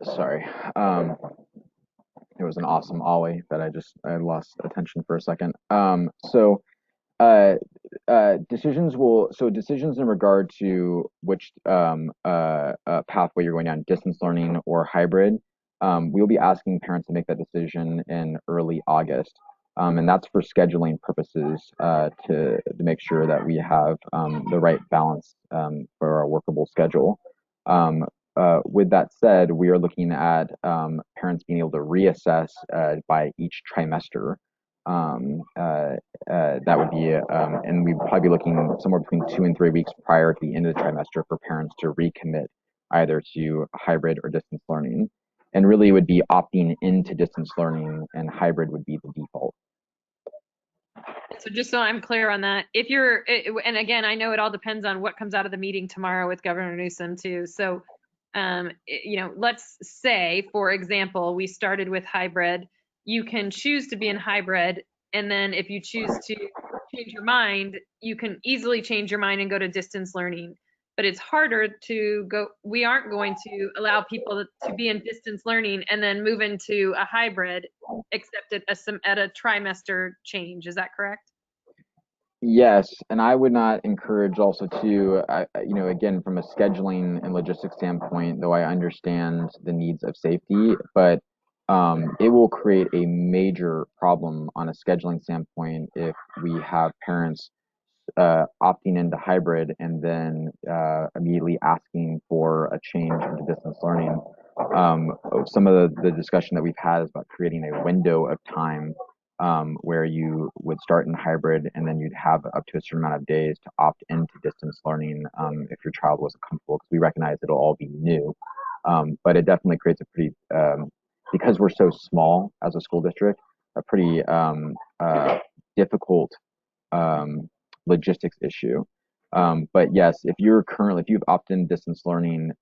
B: Sorry. It was an awesome ollie that I lost attention for a second. Decisions in regard to which pathway you're going down, distance learning or hybrid, we'll be asking parents to make that decision in early August. And that's for scheduling purposes, to make sure that we have the right balance for a workable schedule. With that said, we are looking at parents being able to reassess by each trimester. That would be, and we'd probably be looking somewhere between 2 and 3 weeks prior to the end of the trimester for parents to recommit either to hybrid or distance learning. And really it would be opting into distance learning, and hybrid would be the default.
A: So just so I'm clear on that, and again, I know it all depends on what comes out of the meeting tomorrow with Governor Newsom too. So, let's say, for example, we started with hybrid. You can choose to be in hybrid, and then if you choose to change your mind, you can easily change your mind and go to distance learning. But it's harder to go. We aren't going to allow people to be in distance learning and then move into a hybrid, except at a trimester change. Is that correct?
B: Yes, and I would not encourage also to, again, from a scheduling and logistics standpoint, though I understand the needs of safety, but it will create a major problem on a scheduling standpoint if we have parents opting into hybrid and then immediately asking for a change into distance learning. Some of the discussion that we've had is about creating a window of time where you would start in hybrid and then you'd have up to a certain amount of days to opt into distance learning if your child wasn't comfortable, because we recognize it'll all be new. But it definitely creates a pretty, because we're so small as a school district, a pretty difficult logistics issue. But yes, if you've opted in distance learning,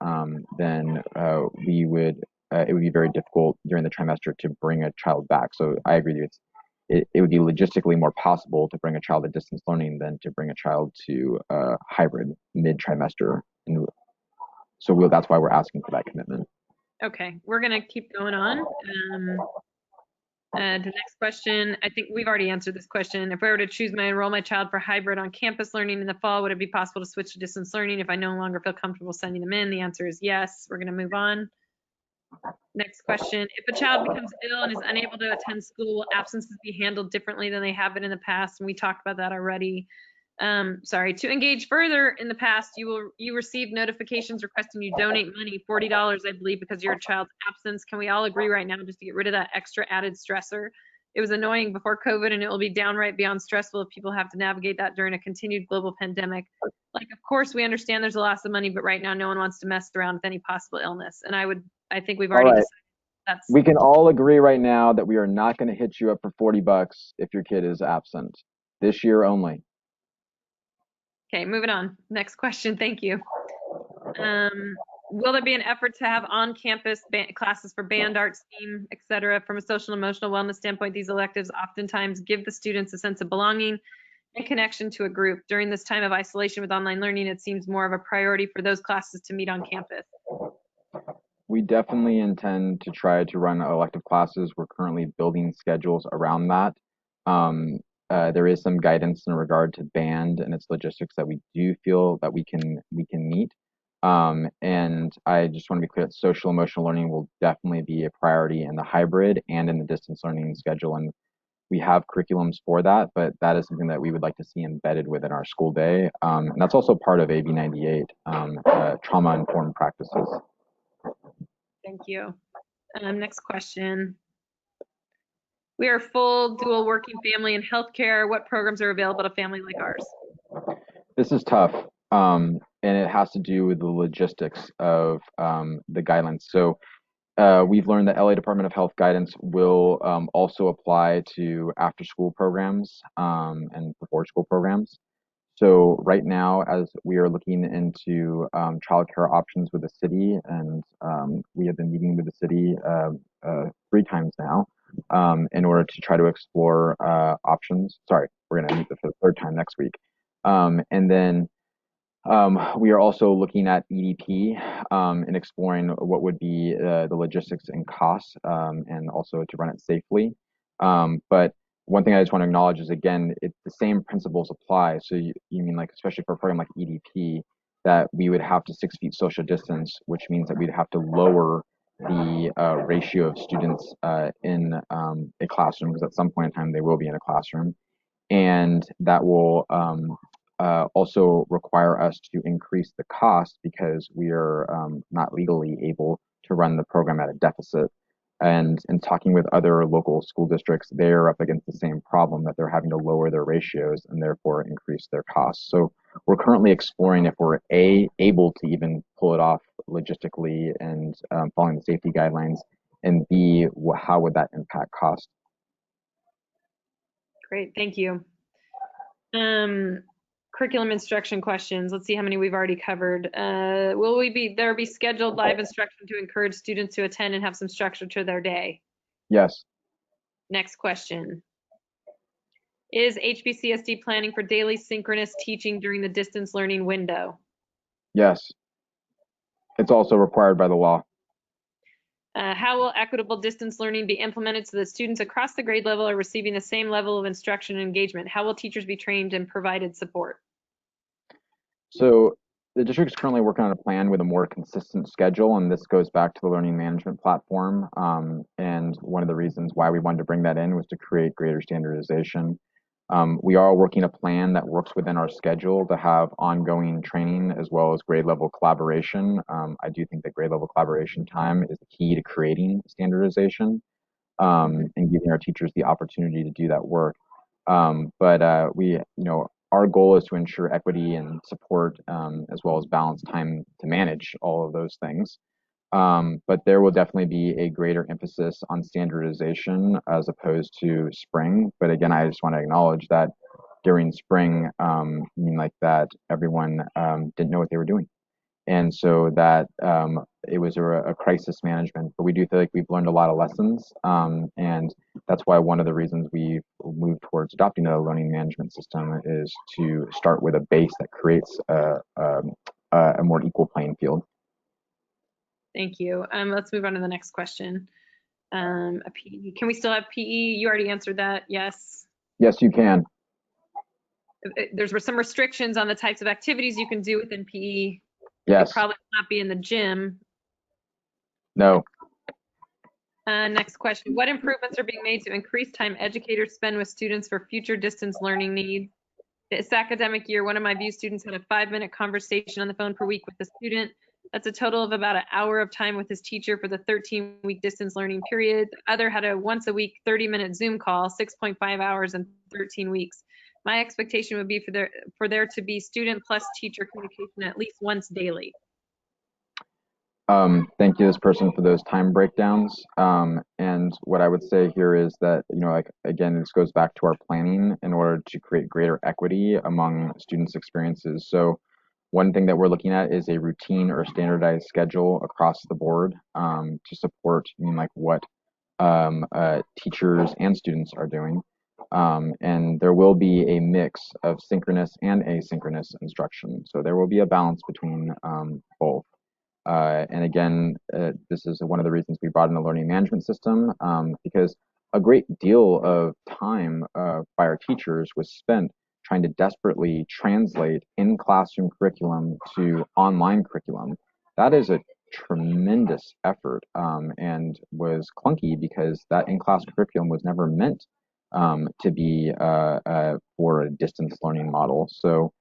B: then it would be very difficult during the trimester to bring a child back. So I agree with you. It would be logistically more possible to bring a child to distance learning than to bring a child to hybrid mid-trimester. And so that's why we're asking for that commitment.
A: Okay, we're gonna keep going on. The next question, I think we've already answered this question. If I were to enroll my child for hybrid on campus learning in the fall, would it be possible to switch to distance learning if I no longer feel comfortable sending them in? The answer is yes. We're gonna move on. Next question, if a child becomes ill and is unable to attend school, will absences be handled differently than they have been in the past? And we talked about that already. To engage further, in the past, you received notifications requesting you donate money, $40, I believe, because of your child's absence. Can we all agree right now just to get rid of that extra added stressor? It was annoying before COVID, and it will be downright beyond stressful if people have to navigate that during a continued global pandemic. Like, of course, we understand there's a loss of money, but right now, no one wants to mess around with any possible illness. And I think we've already decided
B: we can all agree right now that we are not going to hit you up for $40 if your kid is absent this year only.
A: Okay, moving on. Next question. Thank you. Will there be an effort to have on-campus classes for band, art, STEAM, et cetera? From a social and emotional wellness standpoint, these electives oftentimes give the students a sense of belonging and connection to a group. During this time of isolation with online learning, it seems more of a priority for those classes to meet on campus.
B: We definitely intend to try to run elective classes. We're currently building schedules around that. There is some guidance in regard to band and its logistics that we do feel that we can meet. And I just want to be clear that social emotional learning will definitely be a priority in the hybrid and in the distance learning schedule. And we have curriculums for that, but that is something that we would like to see embedded within our school day. And that's also part of AB 98, trauma-informed practices.
A: Thank you. Next question. We are full dual working family in healthcare. What programs are available to a family like ours?
B: This is tough, and it has to do with the logistics of the guidelines. So we've learned that LA Department of Health guidance will also apply to after-school programs and before-school programs. So right now, as we are looking into childcare options with the city, and we have been meeting with the city 3 times now in order to try to explore options. Sorry, we're going to meet for the 3rd time next week. And then we are also looking at EDP and exploring what would be the logistics and costs and also to run it safely. But one thing I just want to acknowledge is, again, the same principles apply. So you mean, like, especially for a program like EDP, that we would have to 6 feet social distance, which means that we'd have to lower the ratio of students in a classroom, because at some point in time they will be in a classroom. And that will also require us to increase the cost because we are not legally able to run the program at a deficit. And in talking with other local school districts, they're up against the same problem, that they're having to lower their ratios and therefore increase their costs. So we're currently exploring if we're able to even pull it off logistically and following the safety guidelines, and B, how would that impact cost?
A: Great, thank you. Curriculum instruction questions. Let's see how many we've already covered. Will there be scheduled live instruction to encourage students to attend and have some structure to their day?
B: Yes.
A: Next question. Is HBCSD planning for daily synchronous teaching during the distance learning window?
B: Yes. It's also required by the law.
A: How will equitable distance learning be implemented so that students across the grade level are receiving the same level of instruction and engagement? How will teachers be trained and provided support?
B: So the district is currently working on a plan with a more consistent schedule, and this goes back to the learning management platform. And one of the reasons why we wanted to bring that in was to create greater standardization. We are working a plan that works within our schedule to have ongoing training as well as grade level collaboration. I do think that grade level collaboration time is the key to creating standardization and giving our teachers the opportunity to do that work. But our goal is to ensure equity and support as well as balanced time to manage all of those things. But there will definitely be a greater emphasis on standardization as opposed to spring. But again, I just want to acknowledge that during spring, like that everyone didn't know what they were doing. And so that it was a crisis management, but we do feel like we've learned a lot of lessons. And that's why one of the reasons we moved towards adopting a learning management system is to start with a base that creates a more equal playing field.
A: Thank you. Let's move on to the next question. A PE. Can we still have PE? You already answered that. Yes.
B: Yes, you can.
A: There's some restrictions on the types of activities you can do within PE.
B: Yes.
A: You probably will not be in the gym.
B: No.
A: Next question. What improvements are being made to increase time educators spend with students for future distance learning needs? This academic year, one of my VUE students had a 5-minute conversation on the phone per week with the student. That's a total of about an hour of time with his teacher for the 13-week distance learning period. The other had a once a week 30-minute Zoom call, 6.5 hours in 13 weeks. My expectation would be for there to be student plus teacher communication at least once daily.
B: Thank you, this person, for those time breakdowns. And what I would say here is that, like, again, this goes back to our planning in order to create greater equity among students' experiences. So one thing that we're looking at is a routine or standardized schedule across the board to support, what teachers and students are doing. And there will be a mix of synchronous and asynchronous instruction. So there will be a balance between both. And again, this is one of the reasons we brought in a learning management system, because a great deal of time by our teachers was spent trying to desperately translate in-classroom curriculum to online curriculum. That is a tremendous effort and was clunky because that in-class curriculum was never meant to be for a distance learning model. So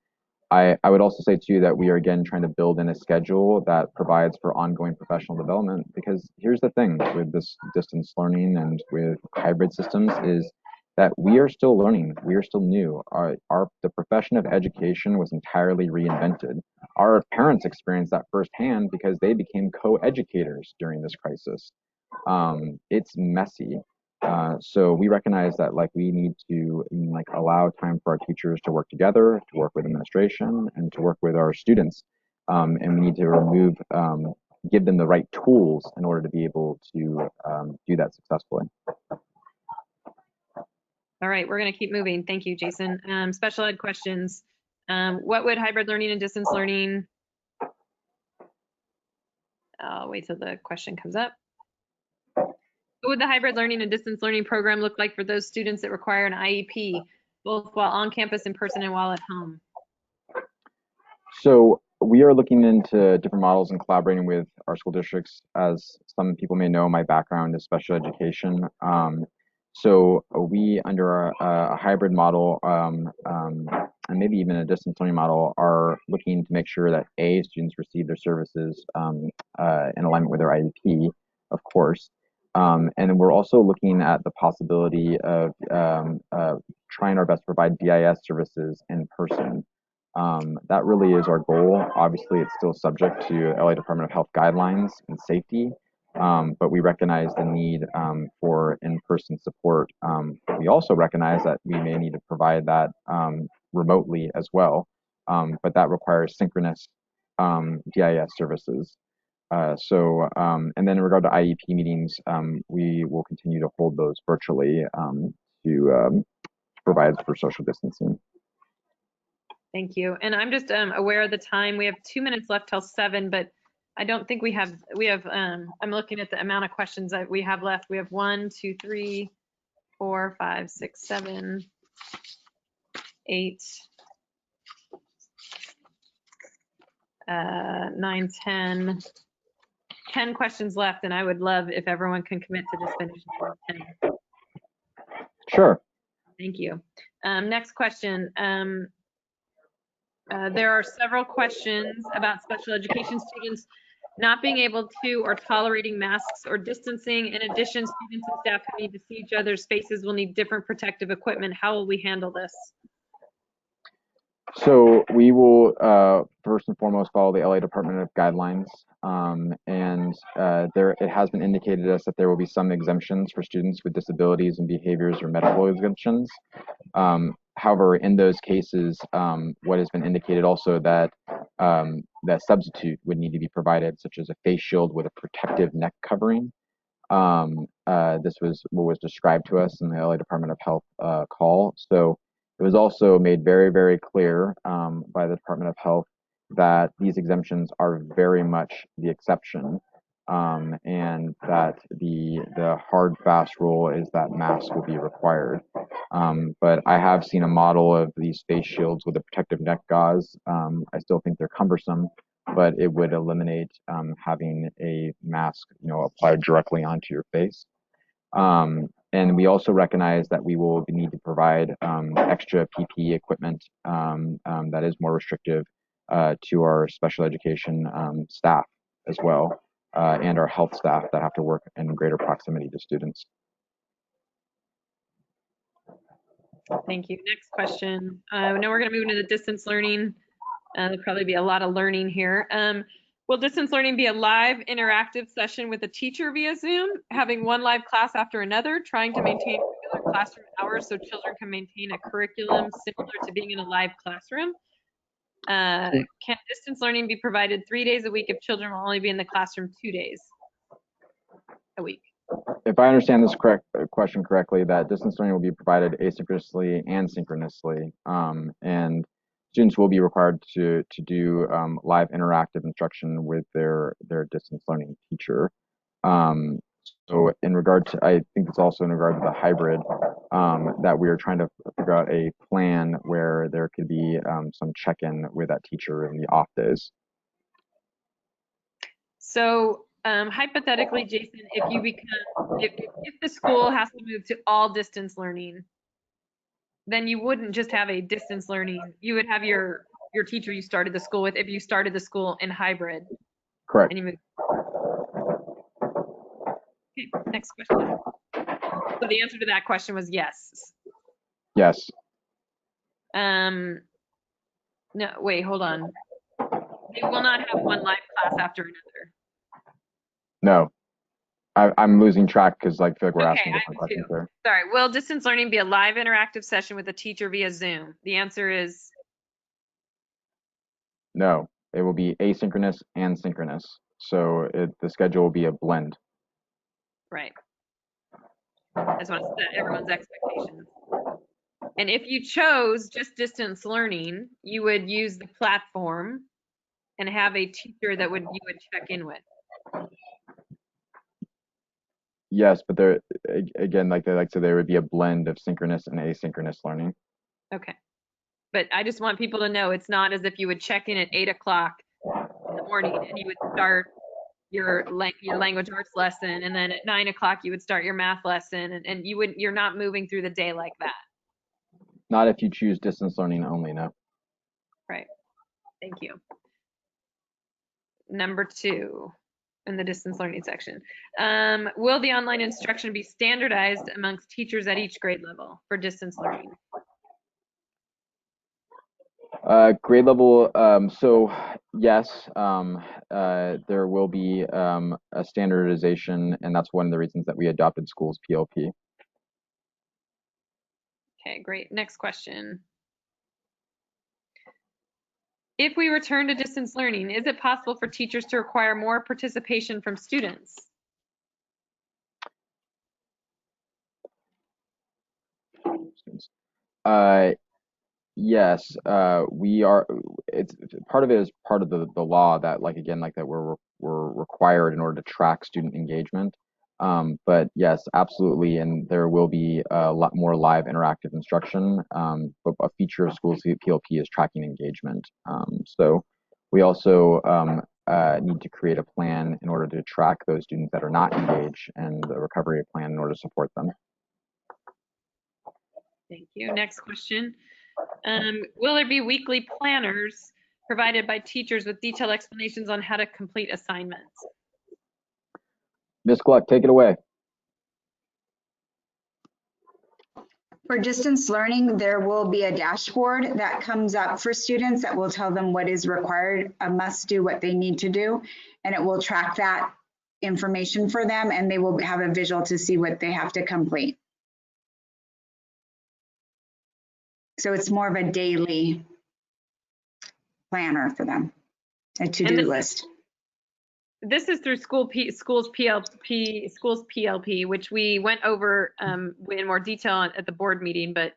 B: I would also say too that we are again trying to build in a schedule that provides for ongoing professional development, because here's the thing with this distance learning and with hybrid systems is that we are still learning, we are still new. The profession of education was entirely reinvented. Our parents experienced that firsthand because they became co-educators during this crisis. It's messy. So we recognize that we need to allow time for our teachers to work together, to work with administration, and to work with our students. And we need to give them the right tools in order to be able to do that successfully.
A: All right, we're going to keep moving. Thank you, Jason. Special ed questions. What would hybrid learning and distance learning? I'll wait till the question comes up. What would the hybrid learning and distance learning program look like for those students that require an IEP, both while on campus in person and while at home?
B: So we are looking into different models and collaborating with our school districts. As some people may know, my background is special education. So we, under a hybrid model and maybe even a distance learning model, are looking to make sure that students receive their services in alignment with their IEP, of course. And then we're also looking at the possibility of trying our best to provide DIS services in person. That really is our goal. Obviously, it's still subject to LA Department of Health guidelines and safety, but we recognize the need for in-person support. We also recognize that we may need to provide that remotely as well, but that requires synchronous DIS services. And then in regard to IEP meetings, we will continue to hold those virtually to provide for social distancing.
A: Thank you. And I'm just aware of the time. We have 2 minutes left till 7, but I don't think we have, I'm looking at the amount of questions that we have left. We have 1, 2, 3, 4, 5, 6, 7, 8, 9, 10 questions left, and I would love if everyone can commit to just finishing 10.
B: Sure.
A: Thank you. Next question. There are several questions about special education students not being able to or tolerating masks or distancing. In addition, students and staff who need to see each other's faces will need different protective equipment. How will we handle this?
B: So we will first and foremost follow the LA Department of guidelines, and it has been indicated to us that there will be some exemptions for students with disabilities and behaviors or medical exemptions. However, in those cases, what has been indicated also that that substitute would need to be provided, such as a face shield with a protective neck covering. This was what was described to us in the LA Department of Health call. So it was also made very, very clear by the Department of Health that these exemptions are very much the exception, and that the hard, fast rule is that masks will be required. But I have seen a model of these face shields with a protective neck gauze. I still think they're cumbersome, but it would eliminate having a mask, applied directly onto your face. And we also recognize that we will need to provide extra PPE equipment that is more restrictive to our special education staff as well, and our health staff that have to work in greater proximity to students.
A: Thank you. Next question. Now we're going to move into the distance learning. There'll probably be a lot of learning here. Will distance learning be a live interactive session with a teacher via Zoom, having one live class after another, trying to maintain regular classroom hours so children can maintain a curriculum similar to being in a live classroom? Can distance learning be provided 3 days a week if children will only be in the classroom 2 days a week?
B: If I understand this question correctly, that distance learning will be provided asynchronously and synchronously, and students will be required to do live interactive instruction with their distance learning teacher. So in regard to, I think it's also in regard to the hybrid, that we are trying to figure out a plan where there could be some check-in with that teacher in the off days.
A: So hypothetically, Jason, if the school has to move to all distance learning, then you wouldn't just have a distance learning. You would have your teacher you started the school with if you started the school in hybrid.
B: Correct.
A: And you moved. Okay, next question. So the answer to that question was yes.
B: Yes.
A: No, wait, hold on. They will not have one live class after another.
B: No. I'm losing track because I feel like we're asking
A: Okay,
B: different questions there.
A: Sorry, will distance learning be a live interactive session with a teacher via Zoom? The answer is
B: No, it will be asynchronous and synchronous. So the schedule will be a blend.
A: right. I just want to set everyone's expectations. And if you chose just distance learning, you would use the platform and have a teacher that you would check in with.
B: Yes, but there again, like so there would be a blend of synchronous and asynchronous learning.
A: Okay. But I just want people to know it's not as if you would check in at 8 o'clock in the morning and you would start your language arts lesson, and then at 9 o'clock you would start your math lesson, and you're not moving through the day like that.
B: Not if you choose distance learning only, no.
A: Right. Thank you. Number 2 in the distance learning section. Will the online instruction be standardized amongst teachers at each grade level for distance learning?
B: Grade level, so yes, there will be a standardization, and that's one of the reasons that we adopted schools PLP.
A: Okay, great. Next question. If we return to distance learning, is it possible for teachers to require more participation from students?
B: Yes, we are. It's part of it is part of the law that that we're required in order to track student engagement. But yes, absolutely, and there will be a lot more live interactive instruction. But a feature of schools PLP is tracking engagement. So we also need to create a plan in order to track those students that are not engaged, and the recovery plan in order to support them.
A: Thank you. Next question. Will there be weekly planners provided by teachers with detailed explanations on how to complete assignments?
B: Ms. Gluck, take it away.
F: For distance learning, there will be a dashboard that comes up for students that will tell them what is required, a must do, what they need to do, and it will track that information for them, and they will have a visual to see what they have to complete. So it's more of a daily planner for them, a to-do list.
A: This is through schools PLP, which we went over in more detail at the board meeting, but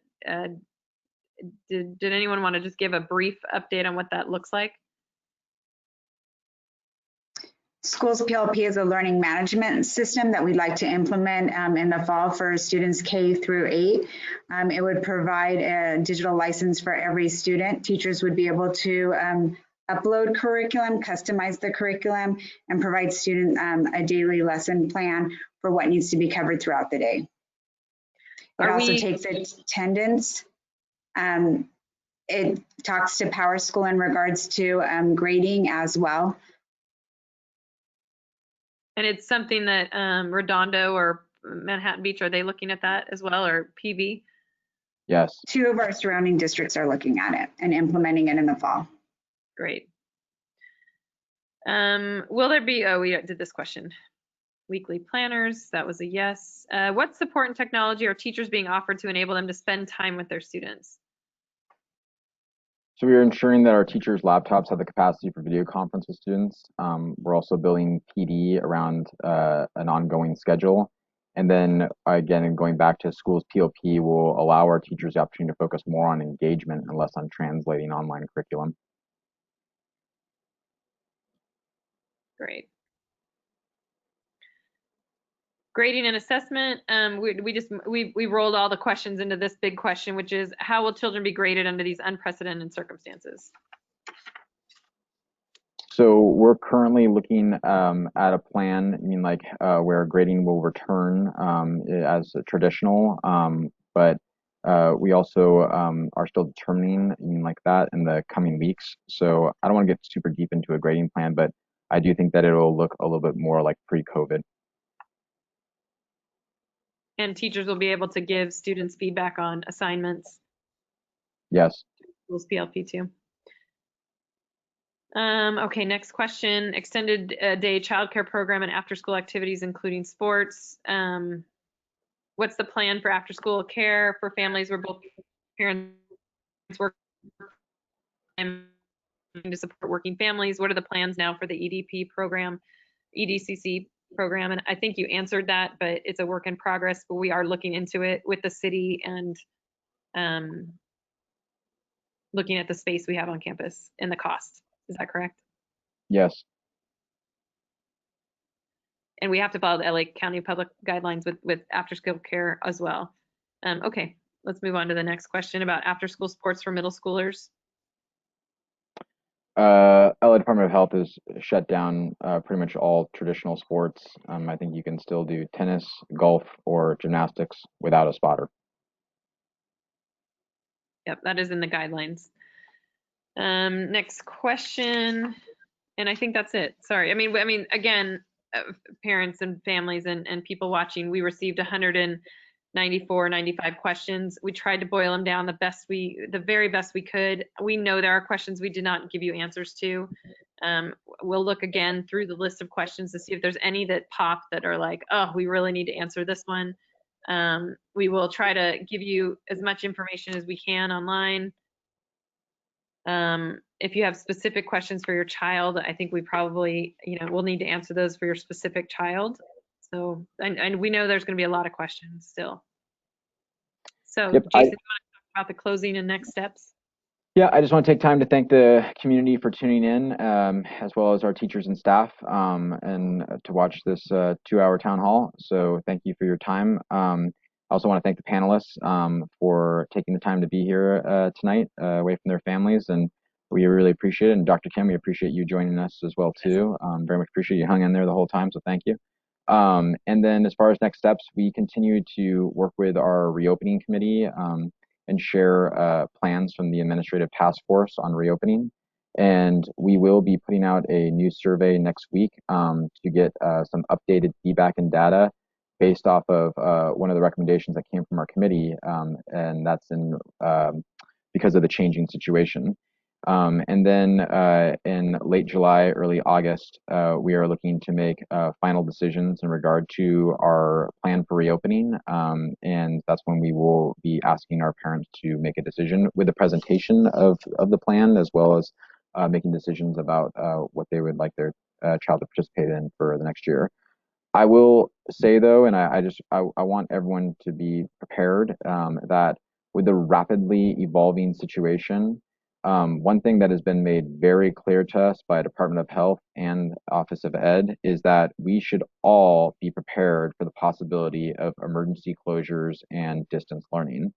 A: did anyone want to just give a brief update on what that looks like?
F: Schools PLP is a learning management system that we'd like to implement in the fall for students K through 8. It would provide a digital license for every student. Teachers would be able to upload curriculum, customize the curriculum, and provide students a daily lesson plan for what needs to be covered throughout the day. It also takes attendance. It talks to PowerSchool in regards to grading as well.
A: And it's something that Redondo or Manhattan Beach, are they looking at that as well, or PV?
B: Yes.
F: 2 of our surrounding districts are looking at it and implementing it in the fall.
A: Great. Will there be, oh, we did this question. Weekly planners, that was a yes. What support and technology are teachers being offered to enable them to spend time with their students?
B: So we are ensuring that our teachers' laptops have the capacity for video conference with students. We're also building PD around an ongoing schedule. And then again, going back to schools PLP will allow our teachers the opportunity to focus more on engagement and less on translating online curriculum.
A: Great. Grading and assessment, we rolled all the questions into this big question, which is how will children be graded under these unprecedented circumstances?
B: So we're currently looking at a plan, where grading will return as traditional, but we also are still determining that in the coming weeks. So I don't want to get super deep into a grading plan, but I do think that it will look a little bit more like pre-COVID.
A: And teachers will be able to give students feedback on assignments.
B: Yes.
A: Schools PLP too. Okay, next question. Extended day childcare program and after school activities, including sports. What's the plan for after school care for families where both parents work to support working families? What are the plans now for the EDP program, EDCC program? And I think you answered that, but it's a work in progress, but we are looking into it with the city and looking at the space we have on campus and the cost. Is that correct?
B: Yes.
A: And we have to follow the LA County public guidelines with after school care as well. Okay, let's move on to the next question about after school sports for middle schoolers.
B: LA Department of Health has shut down pretty much all traditional sports. I think you can still do tennis, golf, or gymnastics without a spotter.
A: Yep, that is in the guidelines. Next question, and I think that's it. Sorry, I mean, again, parents and families and people watching, we received 95 questions. We tried to boil them down the very best we could. We know there are questions we did not give you answers to. We'll look again through the list of questions to see if there's any that pop that are like, oh, we really need to answer this one. We will try to give you as much information as we can online. If you have specific questions for your child, I think we probably, we'll need to answer those for your specific child. So, and we know there's going to be a lot of questions still. So,
B: yep,
A: Jason, you want to talk about the closing and next steps?
B: Yeah, I just want to take time to thank the community for tuning in, as well as our teachers and staff, and to watch this 2-hour town hall. So thank you for your time. I also want to thank the panelists for taking the time to be here tonight away from their families, and we really appreciate it. And Dr. Kim, we appreciate you joining us as well too. Very much appreciate you hung in there the whole time, so thank you. And then as far as next steps, we continue to work with our reopening committee and share plans from the administrative task force on reopening. And we will be putting out a new survey next week to get some updated feedback and data based off of one of the recommendations that came from our committee, and that's because of the changing situation. And then in late July, early August, we are looking to make final decisions in regard to our plan for reopening. And that's when we will be asking our parents to make a decision with a presentation of the plan, as well as making decisions about what they would like their child to participate in for the next year. I will say though, and I want everyone to be prepared that with the rapidly evolving situation, one thing that has been made very clear to us by Department of Health and Office of Ed is that we should all be prepared for the possibility of emergency closures and distance learning.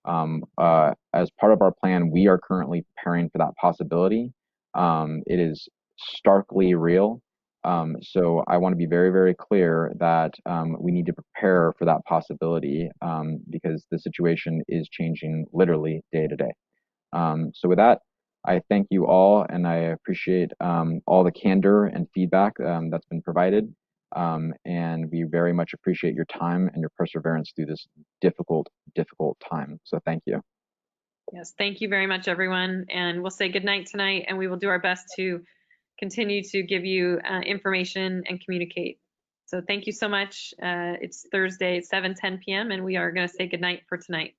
B: As part of our plan, we are currently preparing for that possibility. It is starkly real. So I want to be very, very clear that we need to prepare for that possibility because the situation is changing literally day to day. So with that, I thank you all, and I appreciate all the candor and feedback that's been provided. And we very much appreciate your time and your perseverance through this difficult, difficult time. So thank you.
A: Yes, thank you very much, everyone. And we'll say goodnight tonight, and we will do our best to continue to give you information and communicate. So thank you so much. It's Thursday, 7:10 p.m., and we are going to say goodnight for tonight.